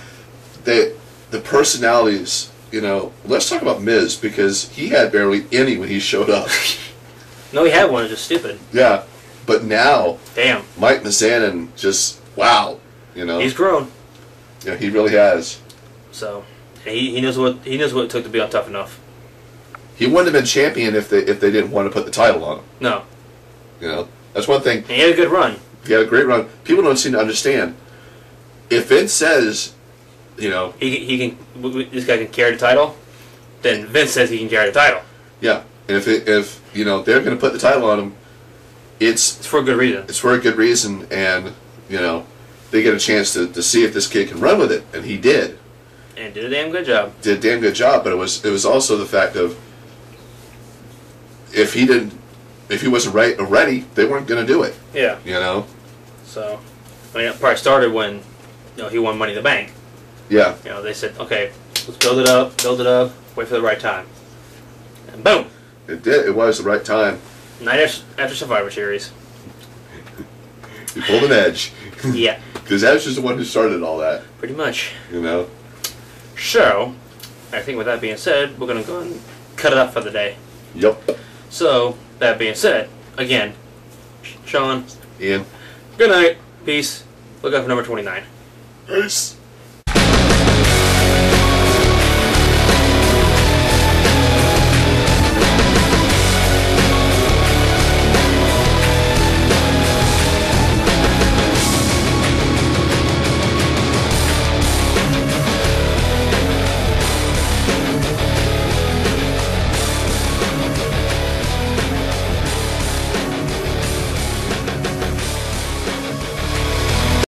Speaker 2: The personalities, you know, let's talk about Miz, because he had barely any when he showed up.
Speaker 1: No, he had one, it was just stupid.
Speaker 2: Yeah. But now,
Speaker 1: damn,
Speaker 2: Mike Mizanin just, wow, you know.
Speaker 1: He's grown.
Speaker 2: Yeah, he really has.
Speaker 1: So, He knows what it took to be on Tough Enough.
Speaker 2: He wouldn't have been champion if they didn't want to put the title on him.
Speaker 1: No.
Speaker 2: You know, that's one thing.
Speaker 1: And he had a good run.
Speaker 2: He had a great run. People don't seem to understand. If Vince says, you know,
Speaker 1: he can this guy can carry the title, then Vince says he can carry the title.
Speaker 2: Yeah, and if you know they're going to put the title on him, it's
Speaker 1: for a good reason.
Speaker 2: It's for a good reason, and you know they get a chance to see if this kid can run with it, and he did.
Speaker 1: And did a damn good job.
Speaker 2: Did a damn good job, but it was also the fact of if he wasn't ready, they weren't going to do it.
Speaker 1: Yeah.
Speaker 2: You know.
Speaker 1: So, I mean, it probably started when he won Money in the Bank.
Speaker 2: Yeah.
Speaker 1: You know, they said, okay, let's build it up, wait for the right time, and boom.
Speaker 2: It did. It was the right time.
Speaker 1: Night after Survivor Series.
Speaker 2: You pulled an Edge.
Speaker 1: Yeah.
Speaker 2: Because Edge is the one who started all that.
Speaker 1: Pretty much.
Speaker 2: You know.
Speaker 1: So, I think with that being said, we're gonna go and cut it up for the day.
Speaker 2: Yep.
Speaker 1: So, that being said, again, Sean.
Speaker 2: Ian.
Speaker 1: Good night. Peace. Look out for number 29.
Speaker 2: Peace.